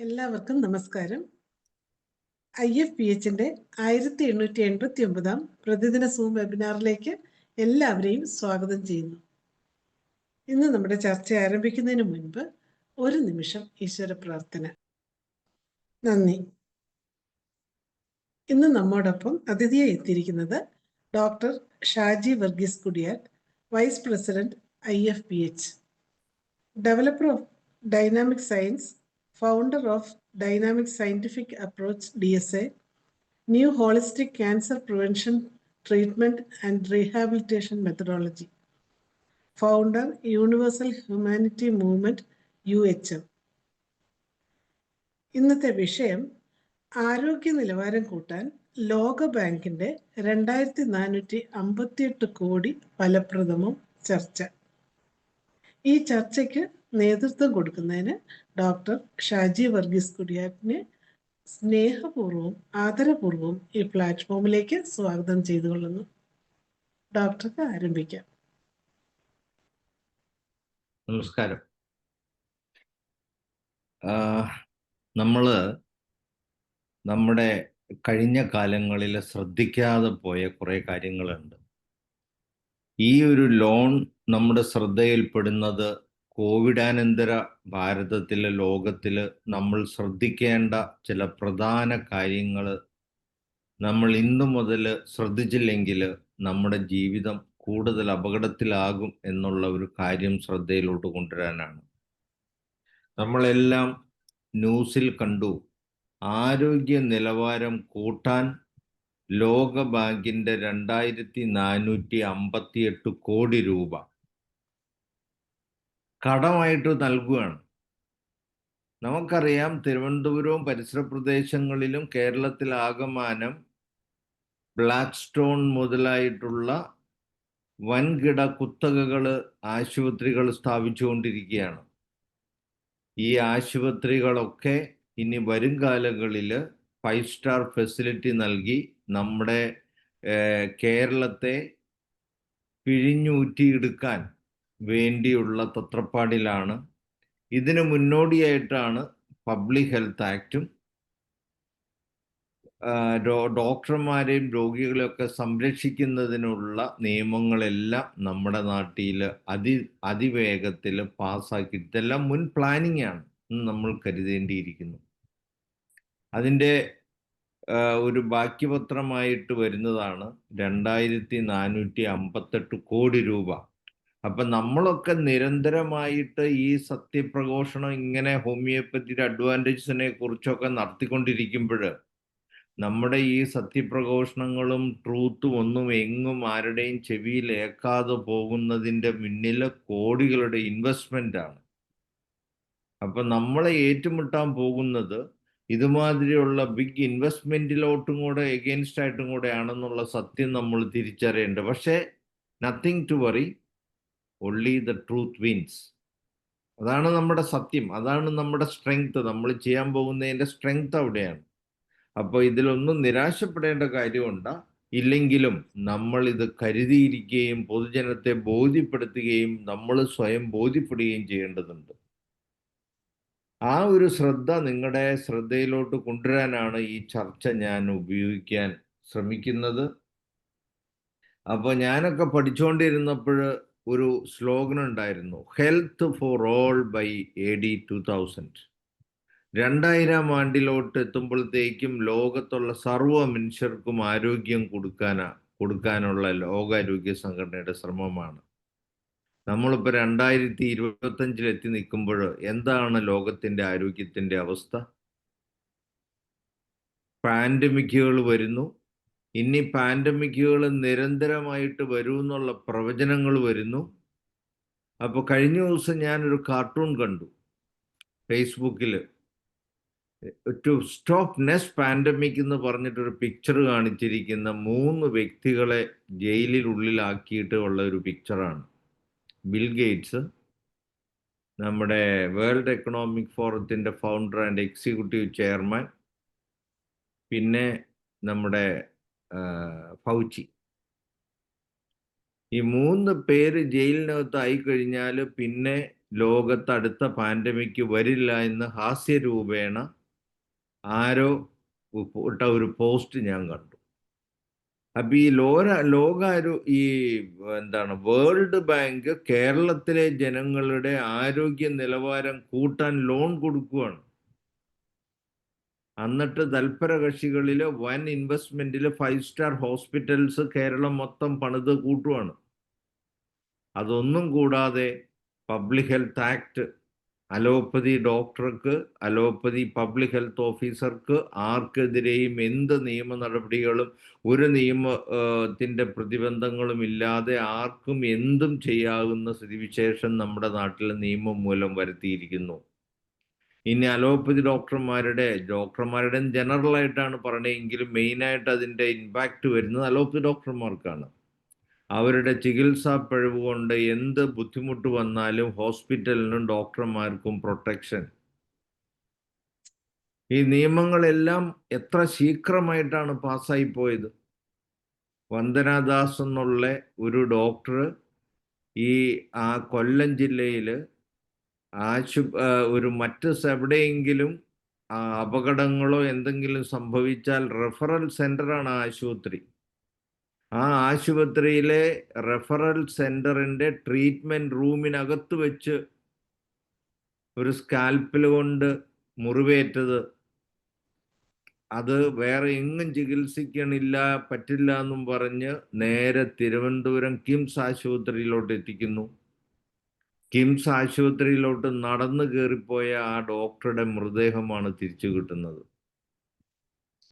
എല്ലാവർക്കും നമസ്കാരം. IFPHന്റെ 1889 പ്രതിദിന സൂം വെബിനാറിലേക്ക് എല്ലാവരെയും സ്വാഗതം ചെയ്യുന്നു. ഇന്ന് നമ്മുടെ ചർച്ച ആരംഭിക്കുന്നതിന് മുൻപ് ഒരു നിമിഷം ഈശ്വര പ്രാർത്ഥന. നന്ദി. ഇന്ന് നമ്മോടൊപ്പം അതിഥിയായി എത്തിയിരിക്കുന്നത് doctor Shaji Varghese Kudiyal, vice president IFPH, developer of Dynamic Science, founder of Dynamic Scientific Approach DSA, New Holistic Cancer Prevention, Treatment and Rehabilitation Methodology, founder Universal Humanity Movement UHM. ഇന്നത്തെ വിഷയം ആരോഗ്യ നിലവാരം കൂട്ടാൻ ലോക ബാങ്കിന്റെ 2458 കോടി ഫലപ്രദമോ ചർച്ച. ഈ ചർച്ചയ്ക്ക് നേതൃത്വം കൊടുക്കുന്നതിന് ഡോക്ടർ ഷാജി വർഗീസ് കുടിയാറ്റിനെ സ്നേഹപൂർവ്വം ആദരപൂർവ്വം ഈ പ്ലാറ്റ്ഫോമിലേക്ക് സ്വാഗതം ചെയ്തുകൊള്ളുന്നു. ഡോക്ടർക്ക് ആരംഭിക്കാം. നമസ്കാരം. നമ്മുടെ കഴിഞ്ഞ കാലങ്ങളിൽ ശ്രദ്ധിക്കാതെ പോയ കുറേ കാര്യങ്ങളുണ്ട്. ഈ ഒരു ലോൺ നമ്മുടെ ശ്രദ്ധയിൽപ്പെടുന്നത് കോവിഡാനന്തര ഭാരതത്തിലെ ലോകത്തിൽ നമ്മൾ ശ്രദ്ധിക്കേണ്ട ചില പ്രധാന കാര്യങ്ങൾ നമ്മൾ ഇന്നു മുതൽ ശ്രദ്ധിച്ചില്ലെങ്കിൽ നമ്മുടെ ജീവിതം കൂടുതൽ അപകടത്തിലാകും എന്നുള്ള ഒരു കാര്യം ശ്രദ്ധയിലോട്ട് കൊണ്ടുവരാനാണ്. നമ്മളെല്ലാം ന്യൂസിൽ കണ്ടു, ആരോഗ്യ നിലവാരം കൂട്ടാൻ ലോക ബാങ്കിന്റെ 2458 കോടി രൂപ കടമായിട്ട് നൽകുകയാണ്. നമുക്കറിയാം, തിരുവനന്തപുരവും പരിസര പ്രദേശങ്ങളിലും കേരളത്തിലാകമാനം ബ്ലാക്ക് സ്റ്റോൺ മുതലായിട്ടുള്ള വൻകിട കുത്തകകൾ ആശുപത്രികൾ സ്ഥാപിച്ചുകൊണ്ടിരിക്കുകയാണ്. ഈ ആശുപത്രികളൊക്കെ ഇനി വരും കാലങ്ങളിൽ 5 സ്റ്റാർ ഫെസിലിറ്റി നൽകി നമ്മുടെ കേരളത്തെ പിഴിഞ്ഞൂറ്റിയെടുക്കാൻ വേണ്ടിയുള്ള തത്രപ്പാടിലാണ്. ഇതിനു മുന്നോടിയായിട്ടാണ് പബ്ലിക് ഹെൽത്ത് ആക്റ്റും ഡോക്ടർമാരെയും രോഗികളെയൊക്കെ സംരക്ഷിക്കുന്നതിനുള്ള നിയമങ്ങളെല്ലാം നമ്മുടെ നാട്ടിൽ അതിവേഗത്തിൽ പാസ്സാക്കി. ഇതെല്ലാം മുൻ പ്ലാനിങ് ആണ് നമ്മൾ കരുതേണ്ടിയിരിക്കുന്നു. അതിൻ്റെ ഒരു ബാക്കിപത്രമായിട്ട് വരുന്നതാണ് 2458 കോടി രൂപ. അപ്പം നമ്മളൊക്കെ നിരന്തരമായിട്ട് ഈ സത്യപ്രഘോഷണം ഇങ്ങനെ ഹോമിയോപ്പതിയുടെ അഡ്വാൻറ്റേജസിനെ കുറിച്ചൊക്കെ നടത്തിക്കൊണ്ടിരിക്കുമ്പോൾ നമ്മുടെ ഈ സത്യപ്രഘോഷണങ്ങളും ട്രൂത്തും ഒന്നും എങ്ങും ആരുടെയും ചെവിയിൽ ഏക്കാതെ പോകുന്നതിൻ്റെ മുന്നിൽ കോടികളുടെ ഇൻവെസ്റ്റ്മെൻ്റ് ആണ്. അപ്പം നമ്മളെ ഏറ്റുമുട്ടാൻ പോകുന്നത് ഇതുമാതിരിയുള്ള ബിഗ് ഇൻവെസ്റ്റ്മെൻറ്റിലോട്ടും കൂടെ എഗെയിൻസ്റ്റ് ആയിട്ടും കൂടെ ആണെന്നുള്ള സത്യം നമ്മൾ തിരിച്ചറിയേണ്ടത്. പക്ഷേ nothing to worry, only the truth wins. അതാണ് നമ്മുടെ സത്യം, അതാണ് നമ്മുടെ സ്ട്രെങ്ത്. നമ്മൾ ചെയ്യാൻ പോകുന്നതിൻ്റെ സ്ട്രെങ്ത് അവിടെയാണ്. അപ്പോൾ ഇതിലൊന്നും നിരാശപ്പെടേണ്ട കാര്യമുണ്ട്. ഇല്ലെങ്കിലും നമ്മൾ ഇത് കരുതിയിരിക്കുകയും പൊതുജനത്തെ ബോധ്യപ്പെടുത്തുകയും നമ്മൾ സ്വയം ബോധ്യപ്പെടുകയും ചെയ്യേണ്ടതുണ്ട്. ആ ഒരു ശ്രദ്ധ നിങ്ങളുടെ ശ്രദ്ധയിലോട്ട് കൊണ്ടുവരാനാണ് ഈ ചർച്ച ഞാൻ ഉപയോഗിക്കാൻ ശ്രമിക്കുന്നത്. അപ്പോൾ ഞാനൊക്കെ പഠിച്ചുകൊണ്ടിരുന്നപ്പോൾ ഒരു സ്ലോഗൻ ഉണ്ടായിരുന്നു, health for all by AD 2000. 2000 ആണ്ടിലോട്ട് എത്തുമ്പോഴത്തേക്കും ലോകത്തുള്ള സർവ്വ മനുഷ്യർക്കും ആരോഗ്യം കൊടുക്കാനുള്ള ലോകാരോഗ്യ സംഘടനയുടെ ശ്രമമാണ്. നമ്മളിപ്പോൾ 2025 എത്തി നിൽക്കുമ്പോൾ എന്താണ് ലോകത്തിൻ്റെ ആരോഗ്യത്തിൻ്റെ അവസ്ഥ? പാൻഡമിക്കുകൾ വരുന്നു. ഇനി പാൻഡമിക്കുകൾ നിരന്തരമായിട്ട് വരുമെന്നുള്ള പ്രവചനങ്ങൾ വരുന്നു. അപ്പോൾ കഴിഞ്ഞ ദിവസം ഞാനൊരു കാർട്ടൂൺ കണ്ടു ഫേസ്ബുക്കിൽ. ടു സ്റ്റോപ്പ് നെക്സ്റ്റ് പാൻഡമിക് എന്ന് പറഞ്ഞിട്ടൊരു പിക്ചർ കാണിച്ചിരിക്കുന്ന 3 വ്യക്തികളെ ജയിലിനുള്ളിലാക്കിയിട്ട് ഉള്ള ഒരു പിക്ചറാണ്. ബിൽ ഗേറ്റ്സ്, നമ്മുടെ വേൾഡ് എക്കണോമിക് ഫോറത്തിൻ്റെ ഫൗണ്ടർ ആൻഡ് എക്സിക്യൂട്ടീവ് ചെയർമാൻ, പിന്നെ നമ്മുടെ ഫൗച്ചി. ഈ 3 പേര് ജയിലിനകത്ത് ആയിക്കഴിഞ്ഞാൽ പിന്നെ ലോകത്ത് അടുത്ത പാൻഡമിക് വരില്ല എന്ന് ഹാസ്യരൂപേണ ആരോ ഇട്ട ഒരു പോസ്റ്റ് ഞാൻ കണ്ടു. അപ്പൊ ഈ ഈ എന്താണ് വേൾഡ് ബാങ്ക് കേരളത്തിലെ ജനങ്ങളുടെ ആരോഗ്യ നിലവാരം കൂട്ടാൻ ലോൺ കൊടുക്കുകയാണ്. എന്നിട്ട് തൽപര കക്ഷികളില് വൻ ഇൻവെസ്റ്റ്മെന്റിൽ 5 സ്റ്റാർ ഹോസ്പിറ്റൽസ് കേരളം മൊത്തം പണിത് കൂട്ടുവാണ്. അതൊന്നും കൂടാതെ പബ്ലിക് ഹെൽത്ത് ആക്ട്, അലോപ്പതി ഡോക്ടർക്ക്, അലോപ്പതി പബ്ലിക് ഹെൽത്ത് ഓഫീസർക്ക് ആർക്കെതിരെയും എന്ത് നിയമ നടപടികളും ഒരു നിയമത്തിന്റെ പ്രതിബന്ധങ്ങളും ഇല്ലാതെ ആർക്കും എന്തും ചെയ്യാവുന്ന സ്ഥിതിവിശേഷം നമ്മുടെ നാട്ടിൽ നിയമം മൂലം വരുത്തിയിരിക്കുന്നു. ഇനി അലോപ്പതി ഡോക്ടർമാരുടെ ജനറൽ ആയിട്ടാണ് പറയണെങ്കിലും മെയിനായിട്ട് അതിൻ്റെ ഇമ്പാക്റ്റ് വരുന്നത് അലോപ്പതി ഡോക്ടർമാർക്കാണ്. അവരുടെ ചികിത്സാ പിഴവ് കൊണ്ട് എന്ത് ബുദ്ധിമുട്ട് വന്നാലും ഹോസ്പിറ്റലിനും ഡോക്ടർമാർക്കും പ്രൊട്ടക്ഷൻ. ഈ നിയമങ്ങളെല്ലാം എത്ര ശീഘ്രമായിട്ടാണ് പാസ്സായി പോയത്. വന്ദനാദാസ് എന്നുള്ള ഒരു ഡോക്ടർ ഈ കൊല്ലം ജില്ലയിൽ ഒരു എവിടെയെങ്കിലും അപകടങ്ങളോ എന്തെങ്കിലും സംഭവിച്ചാൽ റെഫറൽ സെന്ററാണ് ആശുപത്രി. ആ ആശുപത്രിയിലെ റെഫറൽ സെന്ററിന്റെ ട്രീറ്റ്മെന്റ് റൂമിനകത്ത് വെച്ച് ഒരു സ്കാൽപ്പിൽ കൊണ്ട് മുറിവേറ്റത് അത് വേറെ എങ്ങും ചികിത്സിക്കണില്ല, പറ്റില്ല എന്നും പറഞ്ഞ് നേരെ തിരുവനന്തപുരം കിംസ് ആശുപത്രിയിലോട്ട് എത്തിക്കുന്നു. കിംസ് ആശുപത്രിയിലോട്ട് നടന്നു കയറിപ്പോയ ആ ഡോക്ടറുടെ മൃതദേഹമാണ് തിരിച്ചു കിട്ടുന്നത്.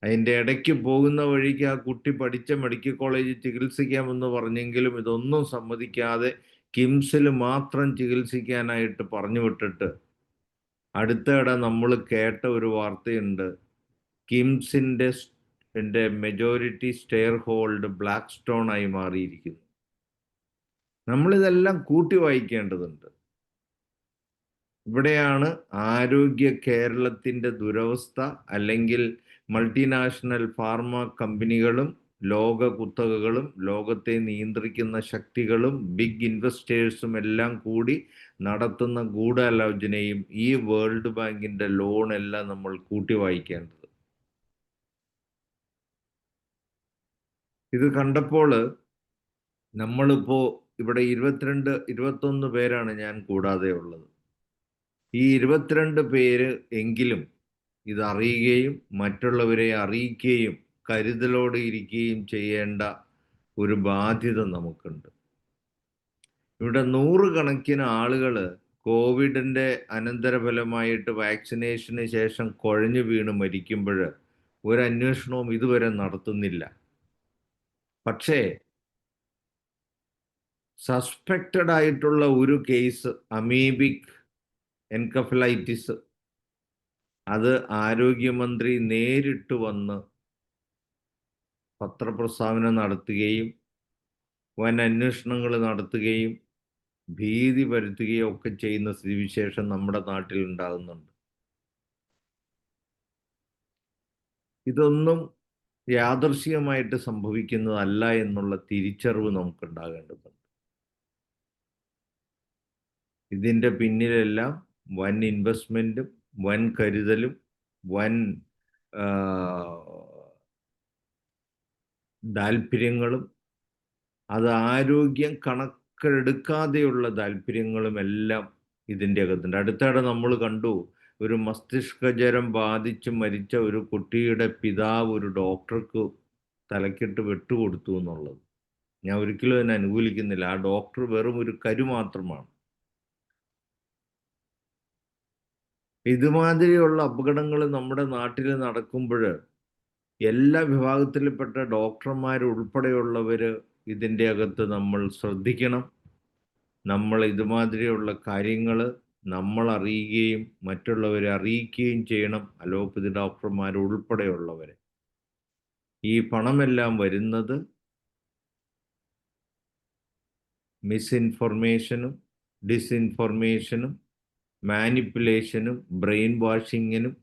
അതിൻ്റെ ഇടയ്ക്ക് പോകുന്ന വഴിക്ക് ആ കുട്ടി പഠിച്ച മെഡിക്കൽ കോളേജിൽ ചികിത്സിക്കാമെന്ന് പറഞ്ഞെങ്കിലും ഇതൊന്നും സമ്മതിക്കാതെ കിംസിൽ മാത്രം ചികിത്സിക്കാനായിട്ട് പറഞ്ഞു വിട്ടിട്ട് അടുത്തിടെ നമ്മൾ കേട്ട ഒരു വാർത്തയുണ്ട്. കിംസിൻ്റെ majority share hold Blackstone ആയി മാറിയിരിക്കുന്നു. നമ്മളിതെല്ലാം കൂട്ടി വായിക്കേണ്ടതുണ്ട്. ഇവിടെയാണ് ആരോഗ്യ കേരളത്തിൻ്റെ ദുരവസ്ഥ. അല്ലെങ്കിൽ മൾട്ടിനാഷണൽ ഫാർമ കമ്പനികളും ലോക കുത്തകകളും ലോകത്തെ നിയന്ത്രിക്കുന്ന ശക്തികളും ബിഗ് ഇൻവെസ്റ്റേഴ്സും എല്ലാം കൂടി നടത്തുന്ന ഗൂഢാലോചനയും ഈ വേൾഡ് ബാങ്കിന്റെ ലോൺ എല്ലാം നമ്മൾ കൂട്ടി വായിക്കേണ്ടത്. ഇത് കണ്ടപ്പോൾ നമ്മളിപ്പോ ഇവിടെ 21 പേരാണ് ഞാൻ കൂടാതെ ഉള്ളത്. ഈ 22 പേര് എങ്കിലും ഇത് അറിയുകയും മറ്റുള്ളവരെ അറിയിക്കുകയും കരുതലോടെ ഇരിക്കുകയും ചെയ്യേണ്ട ഒരു ബാധ്യത നമുക്കുണ്ട്. ഇവിടെ 100 കണക്കിന് ആളുകൾ കോവിഡിന്റെ അനന്തരഫലമായിട്ട് വാക്സിനേഷന് ശേഷം കുഴഞ്ഞു വീണ് മരിക്കുമ്പോൾ ഒരു അന്വേഷണവും ഇതുവരെ നടത്തുന്നില്ല. പക്ഷേ സസ്പെക്റ്റഡ് ആയിട്ടുള്ള ഒരു കേസ് അമീബിക് എൻകഫലൈറ്റിസ്, അത് ആരോഗ്യമന്ത്രി നേരിട്ട് വന്ന് പത്രപ്രസ്താവന നടത്തുകയും വൻ അന്വേഷണങ്ങൾ നടത്തുകയും ഭീതി പരത്തുകയും ഒക്കെ ചെയ്യുന്ന സ്ഥിതിവിശേഷം നമ്മുടെ നാട്ടിൽ ഉണ്ടാകുന്നുണ്ട്. ഇതൊന്നും യാദൃശ്ചികമായിട്ട് സംഭവിക്കുന്നതല്ല എന്നുള്ള തിരിച്ചറിവ് നമുക്കുണ്ടാകേണ്ടതുണ്ട്. ഇതിൻ്റെ പിന്നിലെല്ലാം വൻ ഇൻവെസ്റ്റ്മെൻറ്റും വൻ കരുതലും വൻ താല്പര്യങ്ങളും, അത് ആരോഗ്യം കണക്കെടുക്കാതെയുള്ള താല്പര്യങ്ങളും എല്ലാം ഇതിൻ്റെ അകത്തുണ്ട്. അടുത്തിടെ നമ്മൾ കണ്ടു, ഒരു മസ്തിഷ്കജ്വരം ബാധിച്ച് മരിച്ച ഒരു കുട്ടിയുടെ പിതാവ് ഒരു ഡോക്ടർക്ക് തലക്കിട്ട് വെട്ടുകൊടുത്തു എന്നുള്ളത്. ഞാൻ ഒരിക്കലും അതിനെ അനുകൂലിക്കുന്നില്ല. ആ ഡോക്ടർ വെറും ഒരു കരു മാത്രമാണ്. ഇതുമാതിരിയുള്ള അപകടങ്ങൾ നമ്മുടെ നാട്ടിൽ നടക്കുമ്പോൾ എല്ലാ വിഭാഗത്തിൽപ്പെട്ട ഡോക്ടർമാരുൾപ്പെടെയുള്ളവർ ഇതിൻ്റെ അകത്ത് നമ്മൾ ശ്രദ്ധിക്കണം. നമ്മൾ ഇതുമാതിരിയുള്ള കാര്യങ്ങൾ നമ്മൾ അറിയുകയും മറ്റുള്ളവരെ അറിയിക്കുകയും ചെയ്യണം. അലോപ്പതി ഡോക്ടർമാരുൾപ്പെടെയുള്ളവരെ. ഈ പണമെല്ലാം വരുന്നത് മിസ്ഇൻഫർമേഷനും ഡിസ്ഇൻഫർമേഷനും മാനിപ്പുലേഷനും ബ്രെയിൻ വാഷിങ്ങിനും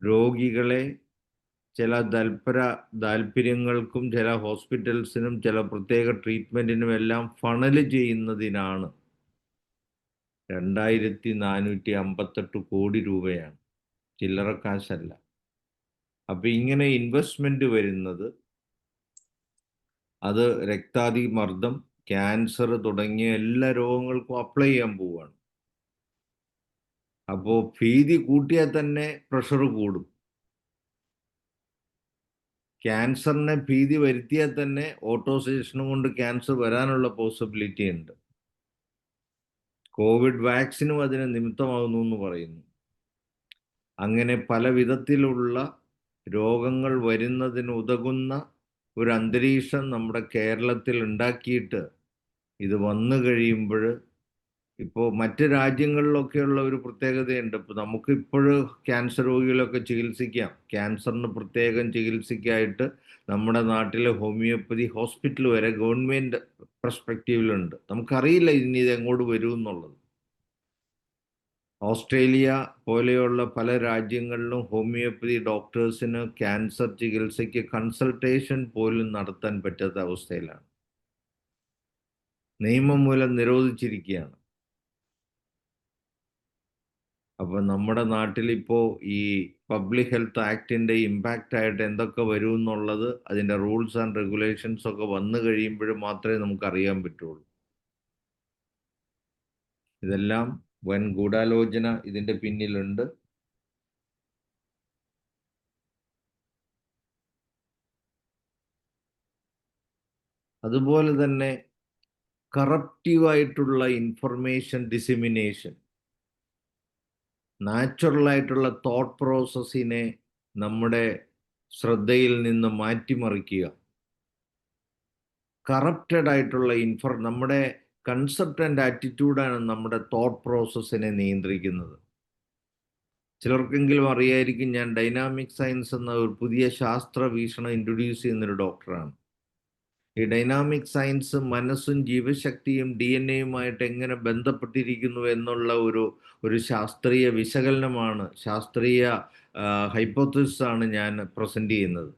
രോഗികളെ ചില താല്പര്യങ്ങൾക്കും ചില ഹോസ്പിറ്റൽസിനും ചില പ്രത്യേക ട്രീറ്റ്മെൻറ്റിനും എല്ലാം ഫണൽ ചെയ്യുന്നതിനാണ് 2458 കോടി രൂപയാണ്, ചില്ലറ കാശല്ല. അപ്പൊ ഇങ്ങനെ ഇൻവെസ്റ്റ്മെന്റ് വരുന്നത്, അത് രക്താതിമർദ്ദം, ക്യാൻസർ തുടങ്ങിയ എല്ലാ രോഗങ്ങൾക്കും അപ്ലൈ ചെയ്യാൻ പോവുകയാണ്. അപ്പോൾ ഭീതി കൂട്ടിയാൽ തന്നെ പ്രഷർ കൂടും. ക്യാൻസറിനെ ഭീതി വരുത്തിയാൽ തന്നെ ഓട്ടോസജഷനും കൊണ്ട് ക്യാൻസർ വരാനുള്ള പോസിബിലിറ്റി ഉണ്ട്. കോവിഡ് വാക്സിനും അതിന് നിമിത്തമാകുന്നു എന്ന് പറയുന്നു. അങ്ങനെ പല വിധത്തിലുള്ള രോഗങ്ങൾ വരുന്നതിന് ഉതകുന്ന ഒരു അന്തരീക്ഷം നമ്മുടെ കേരളത്തിൽ ഉണ്ടാക്കിയിട്ട് ഇത് വന്നു കഴിയുമ്പോൾ, ഇപ്പോൾ മറ്റ് രാജ്യങ്ങളിലൊക്കെയുള്ള ഒരു പ്രത്യേകതയുണ്ട്. ഇപ്പോൾ നമുക്ക് ഇപ്പോഴും ക്യാൻസർ രോഗികളൊക്കെ ചികിത്സിക്കാം. ക്യാൻസറിന് പ്രത്യേകം ചികിത്സയ്ക്കായിട്ട് നമ്മുടെ നാട്ടിലെ ഹോമിയോപ്പതി ഹോസ്പിറ്റൽ വരെ ഗവൺമെൻറ് പെർസ്പെക്റ്റീവിലുണ്ട്. നമുക്കറിയില്ല ഇനി ഇത് എങ്ങോട്ട് വരും എന്നുള്ളത്. ഓസ്ട്രേലിയ പോലെയുള്ള പല രാജ്യങ്ങളിലും ഹോമിയോപ്പതി ഡോക്ടേഴ്സിന് ക്യാൻസർ ചികിത്സയ്ക്ക് കൺസൾട്ടേഷൻ പോലും നടത്താൻ പറ്റാത്ത അവസ്ഥയിലാണ്. നിയമം മൂലം നിരോധിച്ചിരിക്കുകയാണ്. അപ്പോൾ നമ്മുടെ നാട്ടിൽ ഇപ്പോൾ ഈ പബ്ലിക് ഹെൽത്ത് ആക്ടിൻ്റെ ഇമ്പാക്റ്റ് ആയിട്ട് എന്തൊക്കെ വരും എന്നുള്ളത്, അതിൻ്റെ റൂൾസ് ആൻഡ് റെഗുലേഷൻസ് ഒക്കെ വന്നു കഴിയുമ്പോഴും മാത്രമേ നമുക്കറിയാൻ പറ്റുള്ളൂ. ഇതെല്ലാം വൻ ഗൂഢാലോചന ഇതിൻ്റെ പിന്നിലുണ്ട്. അതുപോലെ തന്നെ കറപ്റ്റീവായിട്ടുള്ള ഇൻഫർമേഷൻ ഡിസിമിനേഷൻ, നാച്ചുറലായിട്ടുള്ള തോട്ട് പ്രോസസ്സിനെ നമ്മുടെ ശ്രദ്ധയിൽ നിന്ന് മാറ്റിമറിക്കുക. കറപ്റ്റഡ് ആയിട്ടുള്ള നമ്മുടെ കൺസെപ്റ്റ് ആൻഡ് ആറ്റിറ്റ്യൂഡാണ് നമ്മുടെ തോട്ട് പ്രോസസ്സിനെ നിയന്ത്രിക്കുന്നത്. ചിലർക്കെങ്കിലും അറിയായിരിക്കും, ഞാൻ ഡൈനാമിക് സയൻസ് എന്ന ഒരു പുതിയ ശാസ്ത്ര വീക്ഷണം ഇൻട്രൊഡ്യൂസ് ചെയ്യുന്നൊരു ഡോക്ടറാണ്. ഈ ഡൈനാമിക് സയൻസ് മനസ്സും ജീവശക്തിയും DNA-യുമായിട്ട് എങ്ങനെ ബന്ധപ്പെട്ടിരിക്കുന്നു എന്നുള്ള ഒരു ശാസ്ത്രീയ വിശകലനമാണ്, ശാസ്ത്രീയ ഹൈപ്പോത്തസിസ് ആണ് ഞാൻ പ്രസന്റ് ചെയ്യുന്നത്.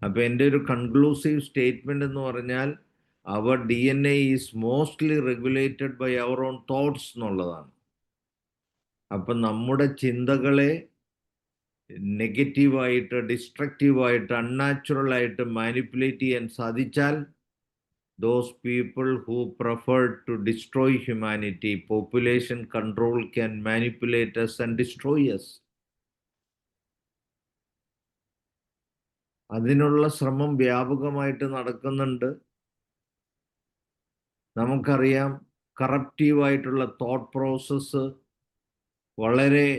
അപ്പോൾ എൻ്റെ ഒരു കൺക്ലൂസീവ് സ്റ്റേറ്റ്മെന്റ് എന്ന് പറഞ്ഞാൽ, our DNA is mostly regulated by our own thoughts എന്നുള്ളതാണ്. അപ്പം നമ്മുടെ ചിന്തകളെ നെഗറ്റീവായിട്ട്, ഡിസ്ട്രക്റ്റീവായിട്ട്, അൺനാച്ചുറലായിട്ട് മാനിപ്പുലേറ്റ് ചെയ്യാൻ സാധിച്ചാൽ, those people who prefer to destroy humanity, population control can manipulate us and destroy us. അതിനുള്ള ശ്രമം വ്യാപകമായിട്ട് നടക്കുന്നുണ്ട്. നമുക്കറിയാം, കറപ്റ്റീവായിട്ടുള്ള തോട്ട് പ്രോസസ്സ് വളരെ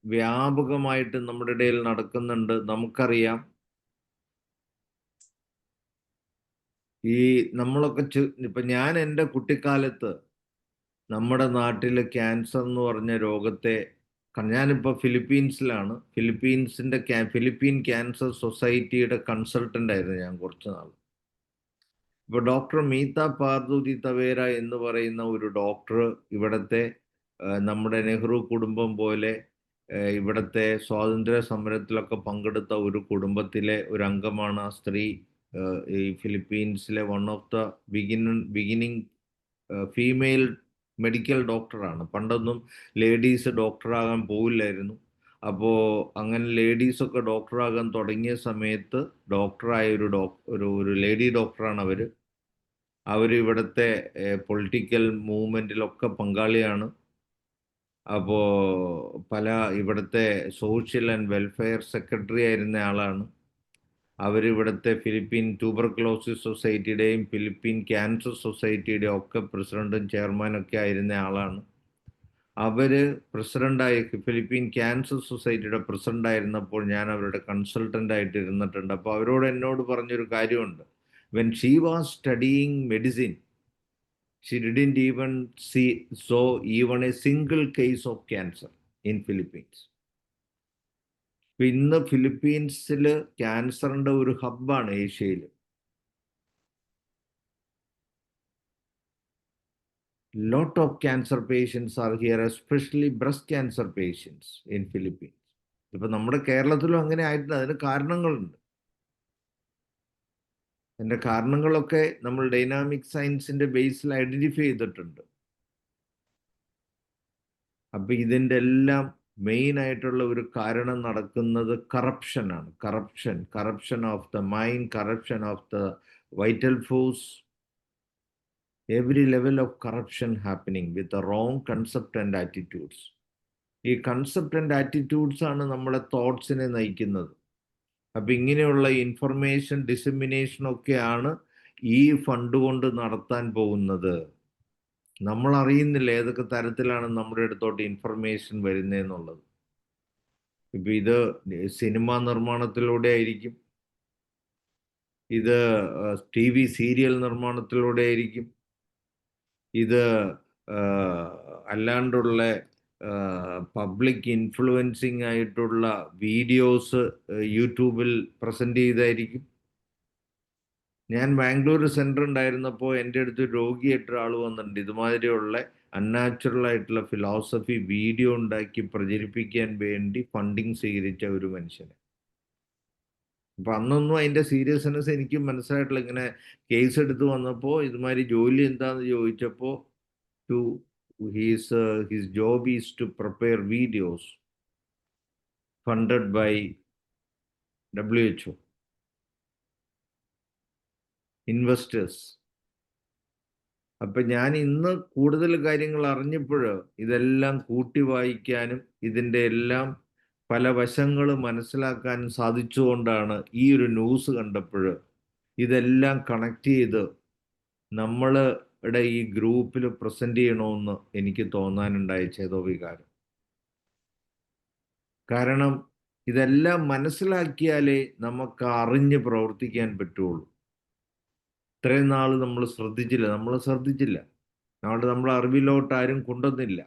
വ്യാപകമായിട്ട് നമ്മുടെ ഇടയിൽ നടക്കുന്നുണ്ട്. നമുക്കറിയാം, ഈ നമ്മളൊക്കെ ഇപ്പം ഞാൻ എൻ്റെ കുട്ടിക്കാലത്ത് നമ്മുടെ നാട്ടിൽ ക്യാൻസർ എന്ന് പറഞ്ഞ രോഗത്തെ, ഞാനിപ്പോൾ ഫിലിപ്പീൻസിലാണ്. ഫിലിപ്പീൻ ക്യാൻസർ സൊസൈറ്റിയുടെ കൺസൾട്ടൻ്റ് ആയിരുന്നു ഞാൻ കുറച്ച് നാൾ. ഇപ്പോൾ ഡോക്ടർ മീത്ത പാർദൂതി തവേര എന്ന് പറയുന്ന ഒരു ഡോക്ടർ, ഇവിടുത്തെ നമ്മുടെ നെഹ്റു കുടുംബം പോലെ ഇവിടുത്തെ സ്വാതന്ത്ര്യ സമരത്തിലൊക്കെ പങ്കെടുത്ത ഒരു കുടുംബത്തിലെ ഒരു അംഗമാണ് ആ സ്ത്രീ. ഈ ഫിലിപ്പീൻസിലെ one of the beginning female medical ഡോക്ടറാണ്. പണ്ടൊന്നും ലേഡീസ് ഡോക്ടറാകാൻ പോവില്ലായിരുന്നു. അപ്പോൾ അങ്ങനെ ലേഡീസൊക്കെ ഡോക്ടറാകാൻ തുടങ്ങിയ സമയത്ത് ഡോക്ടറായ ഒരു ലേഡി ഡോക്ടറാണ് അവർ ഇവിടുത്തെ പൊളിറ്റിക്കൽ മൂവ്മെൻറ്റിലൊക്കെ പങ്കാളിയാണ്. അപ്പോൾ ഇവിടുത്തെ സോഷ്യൽ ആൻഡ് വെൽഫെയർ സെക്രട്ടറി ആയിരുന്ന ആളാണ്. അവരിവിടുത്തെ ഫിലിപ്പീൻ ട്യൂബർക്ലോസിസ് സൊസൈറ്റിയുടെയും ഫിലിപ്പീൻ ക്യാൻസർ സൊസൈറ്റിയുടെയും ഒക്കെ പ്രസിഡന്റും ചെയർമാനൊക്കെ ആയിരുന്ന ആളാണ്. ഫിലിപ്പീൻ ക്യാൻസർ സൊസൈറ്റിയുടെ പ്രസിഡന്റ് ആയിരുന്നപ്പോൾ ഞാൻ അവരുടെ കൺസൾട്ടൻ്റ് ആയിട്ട് ഇരുന്നിട്ടുണ്ട്. അപ്പോൾ എന്നോട് പറഞ്ഞൊരു കാര്യമുണ്ട്. When she was studying medicine, she didn't even saw even a single case of cancer in Philippines. ഇന്ന് ഫിലിപ്പീൻസിൽ ക്യാൻസറിന്റെ ഒരു ഹബ്ബാണ് ഏഷ്യയിൽ. Lot of cancer patients are here, especially breast cancer patients in Philippines. ഇപ്പൊ നമ്മുടെ കേരളത്തിലും അങ്ങനെ ആയിട്ടുണ്ട്. അതിന് കാരണങ്ങളുണ്ട്. അതിൻ്റെ കാരണങ്ങളൊക്കെ നമ്മൾ ഡൈനാമിക് സയൻസിന്റെ ബേസിൽ ഐഡന്റിഫൈ ചെയ്തിട്ടുണ്ട്. അപ്പൊ ഇതിൻ്റെ എല്ലാം മെയിൻ ആയിട്ടുള്ള ഒരു കാരണം നടക്കുന്നത് കറപ്ഷനാണ്. Corruption of the mind, corruption of the vital force, every level of corruption happening with the wrong concept and attitudes. ഈ കൺസെപ്റ്റ് ആൻഡ് ആറ്റിറ്റ്യൂഡ്സ് ആണ് നമ്മളെ തോട്ട്സിനെ നയിക്കുന്നത്. അപ്പൊ ഇങ്ങനെയുള്ള ഇൻഫർമേഷൻ ഡിസമിനേഷൻ ഒക്കെയാണ് ഈ ഫണ്ട് കൊണ്ട് നടത്താൻ പോകുന്നത്. നമ്മൾ അറിയുന്നില്ല ഏതൊക്കെ തരത്തിലാണ് നമ്മുടെ അടുത്തോട്ട് ഇൻഫർമേഷൻ വരുന്നതെന്നുള്ളത്. ഇപ്പൊ ഇത് സിനിമാ നിർമ്മാണത്തിലൂടെ ആയിരിക്കും, ഇത് TV സീരിയൽ നിർമ്മാണത്തിലൂടെ ആയിരിക്കും, ഇത് അല്ലാണ്ടുള്ള പബ്ലിക് ഇൻഫ്ലുവൻസിങ് ആയിട്ടുള്ള വീഡിയോസ് യൂട്യൂബിൽ പ്രസന്റ് ചെയ്തായിരിക്കും. ഞാൻ ബാംഗ്ലൂർ സെൻറ്റർ ഉണ്ടായിരുന്നപ്പോൾ എൻ്റെ അടുത്ത് രോഗിയായിട്ട് ഒരാൾ വന്നിട്ടുണ്ട്. ഇതുമാതിരിയുള്ള അൺനാച്ചുറൽ ആയിട്ടുള്ള ഫിലോസഫി വീഡിയോ ഉണ്ടാക്കി പ്രചരിപ്പിക്കാൻ വേണ്ടി ഫണ്ടിങ് സ്വീകരിച്ച ഒരു മനുഷ്യനെ. അപ്പം അന്നൊന്നും അതിൻ്റെ സീരിയസ്നെസ് എനിക്ക് മനസ്സിലായിട്ടില്ല. ഇങ്ങനെ കേസ് എടുത്ത് വന്നപ്പോൾ ഇതുമാതിരി ജോലി എന്താണെന്ന് ചോദിച്ചപ്പോൾ his job is to prepare videos funded by WHO investors. അപ്പൊ ഞാൻ ഇന്ന് കൂടുതൽ കാര്യങ്ങൾ അറിഞ്ഞപ്പോൾ ഇതെല്ലാം കൂട്ടി വായിക്കാനും ഇതിൻ്റെ എല്ലാം പല വശങ്ങൾ മനസ്സിലാക്കാനും സാധിച്ചുകൊണ്ടാണ് ഈ ഒരു ന്യൂസ് കണ്ടപ്പോൾ ഇതെല്ലാം കണക്ട് ചെയ്ത് നമ്മളുടെ ഈ ഗ്രൂപ്പിൽ പ്രസന്റ് ചെയ്യണമെന്ന് എനിക്ക് തോന്നാനുണ്ടായ ചേതോവികാരം. കാരണം ഇതെല്ലാം മനസ്സിലാക്കിയാലേ നമുക്ക് അറിഞ്ഞ് പ്രവർത്തിക്കാൻ പറ്റുള്ളൂ. ഇത്രയും നാൾ നമ്മൾ ശ്രദ്ധിച്ചില്ല. നമ്മളെ അറിവിലോട്ട് ആരും കൊണ്ടുവന്നില്ല.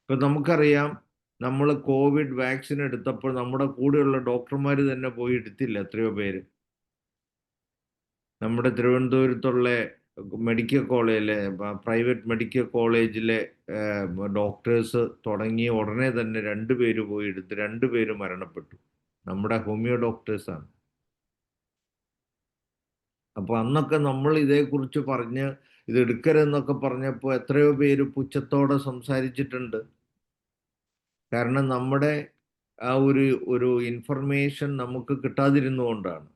ഇപ്പൊ നമുക്കറിയാം, നമ്മൾ കോവിഡ് വാക്സിൻ എടുത്തപ്പോൾ നമ്മുടെ കൂടെയുള്ള ഡോക്ടർമാർ തന്നെ പോയി എടുത്തില്ല എത്രയോ പേര്. നമ്മുടെ തിരുവനന്തപുരത്തുള്ള മെഡിക്കൽ കോളേജിലെ പ്രൈവറ്റ് മെഡിക്കൽ കോളേജിലെ ഡോക്ടേഴ്സ് തുടങ്ങിയ ഉടനെ തന്നെ 2 പേര് പോയി എടുത്ത് 2 പേര് മരണപ്പെട്ടു. നമ്മുടെ ഹോമിയോ ഡോക്ടേഴ്സാണ്. അപ്പൊ അന്നൊക്കെ നമ്മൾ ഇതേക്കുറിച്ച് പറഞ്ഞ് ഇത് എടുക്കരുതെന്നൊക്കെ പറഞ്ഞപ്പോൾ എത്രയോ പേര് പുച്ഛത്തോടെ സംസാരിച്ചിട്ടുണ്ട്. കാരണം നമ്മുടെ ആ ഒരു ഇൻഫർമേഷൻ നമുക്ക് കിട്ടാതിരുന്നുകൊണ്ടാണ്.